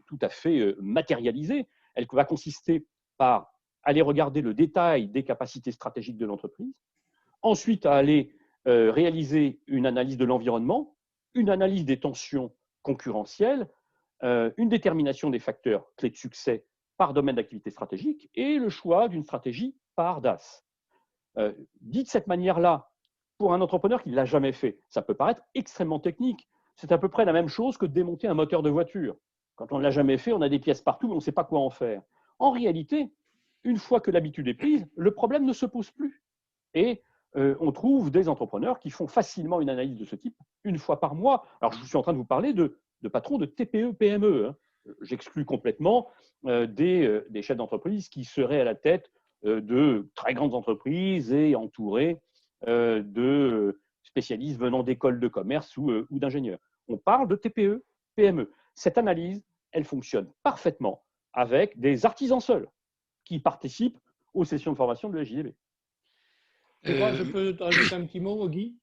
tout à fait matérialisée. Elle va consister par aller regarder le détail des capacités stratégiques de l'entreprise, ensuite à aller réaliser une analyse de l'environnement, une analyse des tensions concurrentielles, une détermination des facteurs clés de succès par domaine d'activité stratégique et le choix d'une stratégie par DAS. Dit de cette manière-là, pour un entrepreneur qui ne l'a jamais fait, ça peut paraître extrêmement technique. C'est à peu près la même chose que de démonter un moteur de voiture. Quand on ne l'a jamais fait, on a des pièces partout, mais on ne sait pas quoi en faire. En réalité, une fois que l'habitude est prise, le problème ne se pose plus. Et on trouve des entrepreneurs qui font facilement une analyse de ce type une fois par mois. Alors, je suis en train de vous parler de patrons de TPE, PME. J'exclus complètement des chefs d'entreprise qui seraient à la tête de très grandes entreprises et entourés de spécialistes venant d'écoles de commerce ou d'ingénieurs. On parle de TPE, PME. Cette analyse, elle fonctionne parfaitement avec des artisans seuls qui participent aux sessions de formation de l'ESJDB. Je peux te rajouter un petit mot, Guy?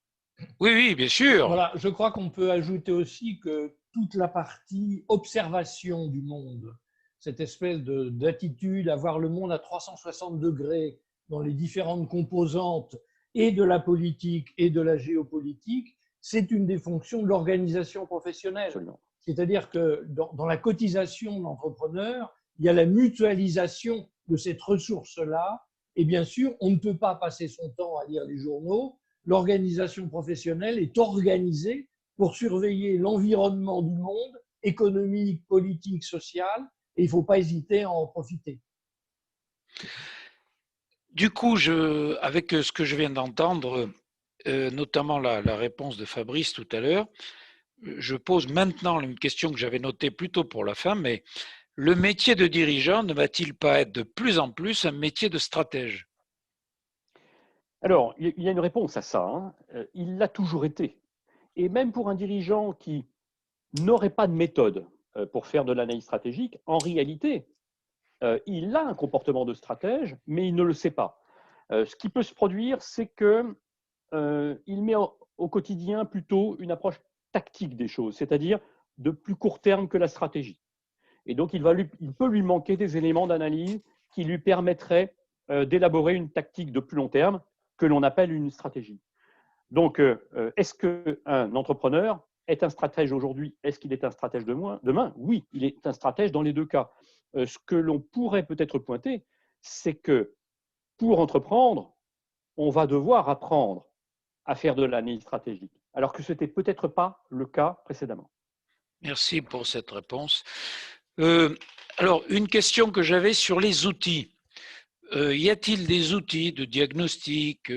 Oui, oui, bien sûr. Voilà, je crois qu'on peut ajouter aussi que toute la partie observation du monde, cette espèce d'attitude à voir le monde à 360 degrés dans les différentes composantes et de la politique et de la géopolitique, c'est une des fonctions de l'organisation professionnelle. Absolument. C'est-à-dire que dans la cotisation d'entrepreneur, il y a la mutualisation de cette ressource-là. Et bien sûr, on ne peut pas passer son temps à lire les journaux. L'organisation professionnelle est organisée pour surveiller l'environnement du monde, économique, politique, social, et il ne faut pas hésiter à en profiter. Du coup, avec ce que je viens d'entendre, notamment la réponse de Fabrice tout à l'heure, je pose maintenant une question que j'avais notée plutôt pour la fin, mais le métier de dirigeant ne va-t-il pas être de plus en plus un métier de stratège? Alors, il y a une réponse à ça, hein. Il l'a toujours été. Et même pour un dirigeant qui n'aurait pas de méthode pour faire de l'analyse stratégique, en réalité, il a un comportement de stratège, mais il ne le sait pas. Ce qui peut se produire, c'est qu'il met au quotidien plutôt une approche tactique des choses, c'est-à-dire de plus court terme que la stratégie. Et donc, il peut lui manquer des éléments d'analyse qui lui permettraient d'élaborer une tactique de plus long terme que l'on appelle une stratégie. Donc, est-ce qu'un entrepreneur est un stratège aujourd'hui? Est-ce qu'il est un stratège demain? Oui, il est un stratège dans les deux cas. Ce que l'on pourrait peut-être pointer, c'est que pour entreprendre, on va devoir apprendre à faire de l'analyse stratégique, alors que ce n'était peut-être pas le cas précédemment. Merci pour cette réponse. Alors, une question que j'avais sur les outils. Y a-t-il des outils de diagnostic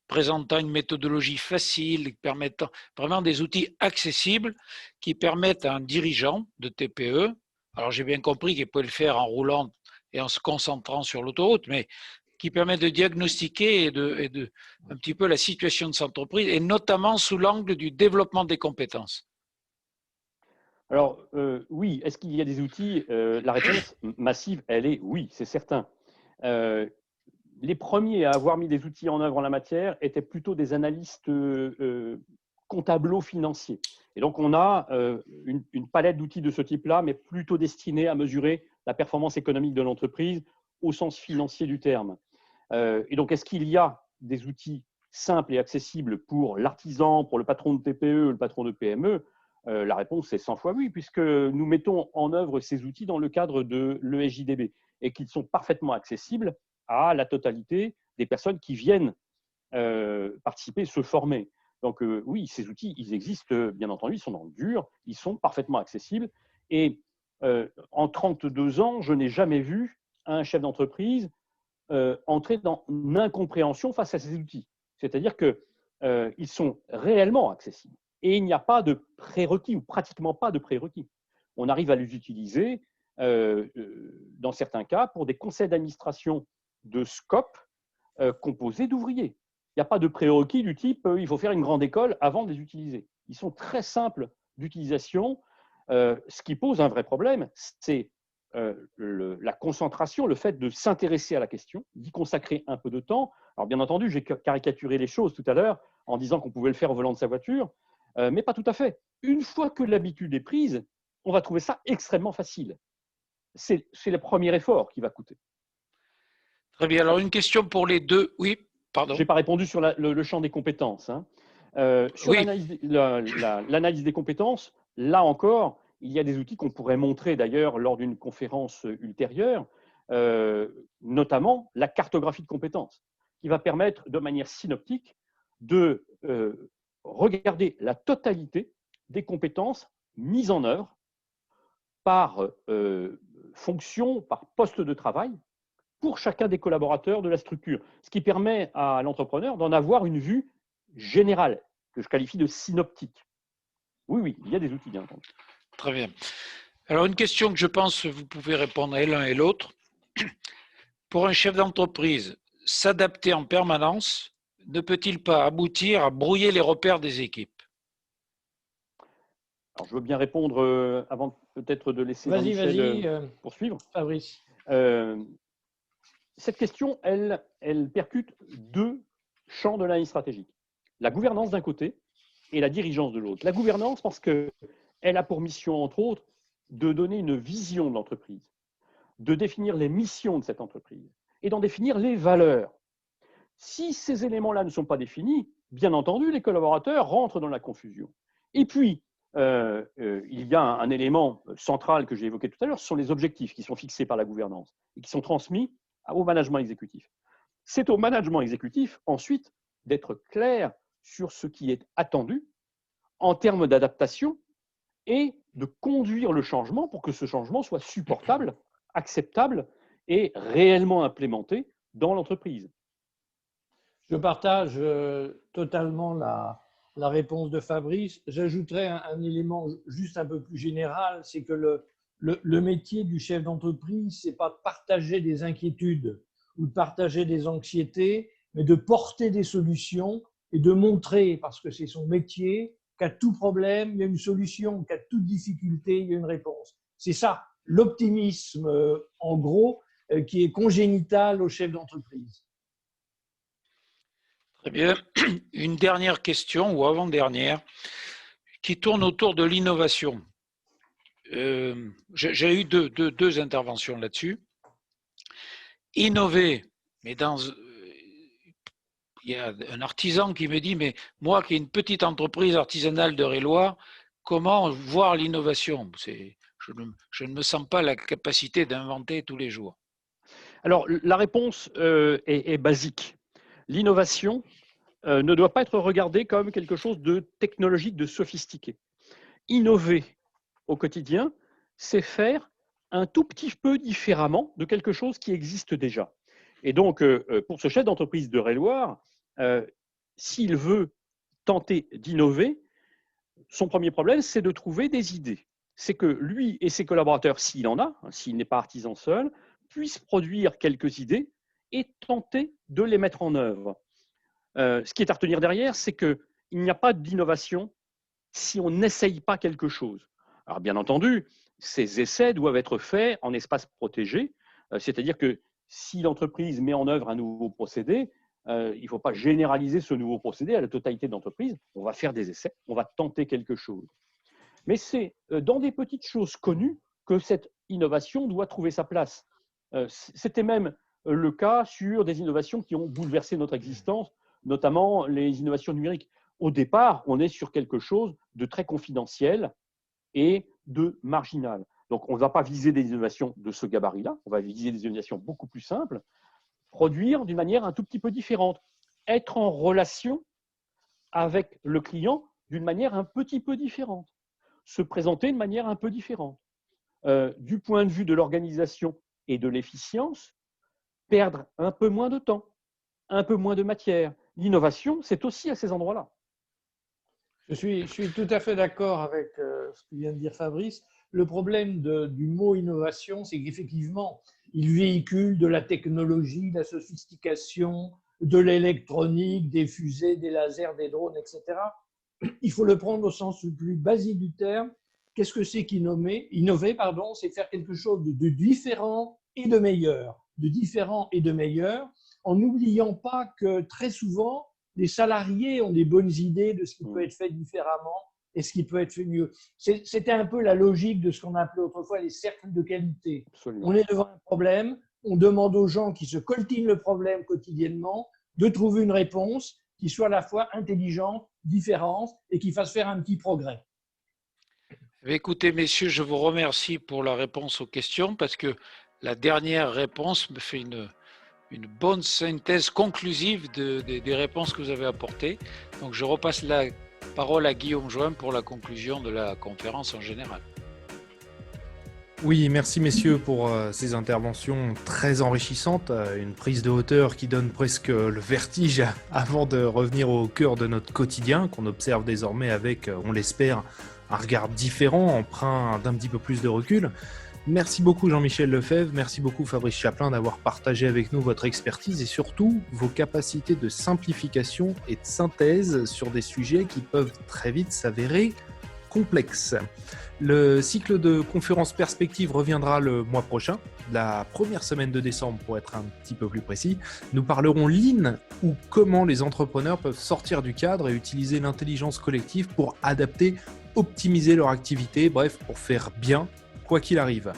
présentant une méthodologie facile, permettant vraiment des outils accessibles qui permettent à un dirigeant de TPE, alors j'ai bien compris qu'il pouvait le faire en roulant et en se concentrant sur l'autoroute, mais qui permettent de diagnostiquer un petit peu la situation de son entreprise, et notamment sous l'angle du développement des compétences? Alors, oui, est-ce qu'il y a des outils? La réponse massive, elle est oui, c'est certain. Les premiers à avoir mis des outils en œuvre en la matière étaient plutôt des analystes comptable-financiers. Et donc, on a une palette d'outils de ce type-là, mais plutôt destinés à mesurer la performance économique de l'entreprise au sens financier du terme. Et donc, est-ce qu'il y a des outils simples et accessibles pour l'artisan, pour le patron de TPE, le patron de PME? La réponse est 100 fois oui, puisque nous mettons en œuvre ces outils dans le cadre de l'ESJDB et qu'ils sont parfaitement accessibles à la totalité des personnes qui viennent participer, se former. Donc oui, ces outils, ils existent, bien entendu, ils sont dans le dur, ils sont parfaitement accessibles. Et en 32 ans, je n'ai jamais vu un chef d'entreprise entrer dans une incompréhension face à ces outils. C'est-à-dire qu'ils sont réellement accessibles. Et il n'y a pas de prérequis, ou pratiquement pas de prérequis. On arrive à les utiliser, dans certains cas, pour des conseils d'administration de SCOP composés d'ouvriers. Il n'y a pas de prérequis du type il faut faire une grande école avant de les utiliser. Ils sont très simples d'utilisation. Ce qui pose un vrai problème, c'est la concentration, le fait de s'intéresser à la question, d'y consacrer un peu de temps. Alors bien entendu, j'ai caricaturé les choses tout à l'heure en disant qu'on pouvait le faire au volant de sa voiture, mais pas tout à fait. Une fois que l'habitude est prise, on va trouver ça extrêmement facile. C'est le premier effort qui va coûter. Très bien. Alors, une question pour les deux. Oui, pardon. Je n'ai pas répondu sur le champ des compétences. Hein. Sur Oui. l'analyse des compétences, là encore, il y a des outils qu'on pourrait montrer d'ailleurs lors d'une conférence ultérieure, notamment la cartographie de compétences, qui va permettre de manière synoptique de regarder la totalité des compétences mises en œuvre par fonction, par poste de travail, pour chacun des collaborateurs de la structure, ce qui permet à l'entrepreneur d'en avoir une vue générale, que je qualifie de synoptique. Oui, oui, il y a des outils, bien entendu. Très bien. Alors, une question que je pense que vous pouvez répondre à l'un et l'autre. Pour un chef d'entreprise, s'adapter en permanence ne peut-il pas aboutir à brouiller les repères des équipes? Alors, je veux bien répondre avant peut-être de laisser Jean-Michel poursuivre. Fabrice. Cette question, elle percute deux champs de l'analyse stratégique. La gouvernance d'un côté et la dirigeance de l'autre. La gouvernance, parce qu'elle a pour mission, entre autres, de donner une vision de l'entreprise, de définir les missions de cette entreprise et d'en définir les valeurs. Si ces éléments-là ne sont pas définis, bien entendu, les collaborateurs rentrent dans la confusion. Et puis, il y a un élément central que j'ai évoqué tout à l'heure, ce sont les objectifs qui sont fixés par la gouvernance et qui sont transmis au management exécutif. C'est au management exécutif, ensuite, d'être clair sur ce qui est attendu en termes d'adaptation et de conduire le changement pour que ce changement soit supportable, acceptable et réellement implémenté dans l'entreprise. Je partage totalement la réponse de Fabrice. J'ajouterais un élément juste un peu plus général, c'est que le métier du chef d'entreprise, ce n'est pas de partager des inquiétudes ou de partager des anxiétés, mais de porter des solutions et de montrer, parce que c'est son métier, qu'à tout problème, il y a une solution, qu'à toute difficulté, il y a une réponse. C'est ça, l'optimisme, en gros, qui est congénital au chef d'entreprise. Très bien. Une dernière question, ou avant-dernière, qui tourne autour de l'innovation. J'ai eu deux interventions là-dessus. Innover, mais il y a un artisan qui me dit, mais moi qui ai une petite entreprise artisanale de Réloir, comment voir l'innovation? Je ne me sens pas la capacité d'inventer tous les jours. Alors, la réponse est basique. L'innovation ne doit pas être regardée comme quelque chose de technologique, de sophistiqué. Innover au quotidien, c'est faire un tout petit peu différemment de quelque chose qui existe déjà. Et donc, pour ce chef d'entreprise de Réloir, s'il veut tenter d'innover, son premier problème, c'est de trouver des idées. C'est que lui et ses collaborateurs, s'il en a, s'il n'est pas artisan seul, puissent produire quelques idées et tenter de les mettre en œuvre. Ce qui est à retenir derrière, c'est qu'il n'y a pas d'innovation si on n'essaye pas quelque chose. Alors bien entendu, ces essais doivent être faits en espace protégé, c'est-à-dire que si l'entreprise met en œuvre un nouveau procédé, il ne faut pas généraliser ce nouveau procédé à la totalité de l'entreprise. On va faire des essais, on va tenter quelque chose. Mais c'est dans des petites choses connues que cette innovation doit trouver sa place. C'était même le cas sur des innovations qui ont bouleversé notre existence, notamment les innovations numériques. Au départ, on est sur quelque chose de très confidentiel et de marginal. Donc, on ne va pas viser des innovations de ce gabarit-là, on va viser des innovations beaucoup plus simples, produire d'une manière un tout petit peu différente, être en relation avec le client d'une manière un petit peu différente, se présenter de manière un peu différente. Du point de vue de l'organisation et de l'efficience, perdre un peu moins de temps, un peu moins de matière. L'innovation, c'est aussi à ces endroits-là. Je suis tout à fait d'accord avec ce que vient de dire Fabrice. Le problème du mot innovation, c'est qu'effectivement, il véhicule de la technologie, de la sophistication, de l'électronique, des fusées, des lasers, des drones, etc. Il faut le prendre au sens le plus basique du terme. Qu'est-ce que c'est qu'innover? Innover, c'est faire quelque chose de différent et de meilleur. De différent et de meilleur, en n'oubliant pas que très souvent, les salariés ont des bonnes idées de ce qui peut être fait différemment et ce qui peut être fait mieux. C'était un peu la logique de ce qu'on appelait autrefois les cercles de qualité. Absolument. On est devant un problème, on demande aux gens qui se coltinent le problème quotidiennement de trouver une réponse qui soit à la fois intelligente, différente et qui fasse faire un petit progrès. Écoutez, messieurs, je vous remercie pour la réponse aux questions parce que la dernière réponse me fait une bonne synthèse conclusive des réponses que vous avez apportées. Donc, je repasse la parole à Guillaume Join pour la conclusion de la conférence en général. Oui, merci messieurs pour ces interventions très enrichissantes, une prise de hauteur qui donne presque le vertige avant de revenir au cœur de notre quotidien, qu'on observe désormais avec, on l'espère, un regard différent, empreint d'un petit peu plus de recul. Merci beaucoup Jean-Michel Lefebvre, merci beaucoup Fabrice Chaplin d'avoir partagé avec nous votre expertise et surtout vos capacités de simplification et de synthèse sur des sujets qui peuvent très vite s'avérer complexes. Le cycle de conférences Perspectives reviendra le mois prochain, la première semaine de décembre pour être un petit peu plus précis. Nous parlerons Lean ou comment les entrepreneurs peuvent sortir du cadre et utiliser l'intelligence collective pour adapter, optimiser leur activité, bref, pour faire bien quoi qu'il arrive.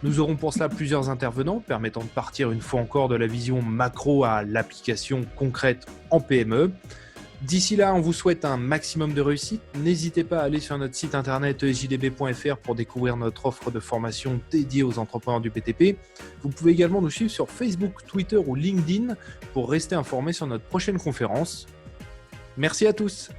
Nous aurons pour cela plusieurs intervenants permettant de partir une fois encore de la vision macro à l'application concrète en PME. D'ici là, on vous souhaite un maximum de réussite. N'hésitez pas à aller sur notre site internet ejdb.fr pour découvrir notre offre de formation dédiée aux entrepreneurs du BTP. Vous pouvez également nous suivre sur Facebook, Twitter ou LinkedIn pour rester informés sur notre prochaine conférence. Merci à tous.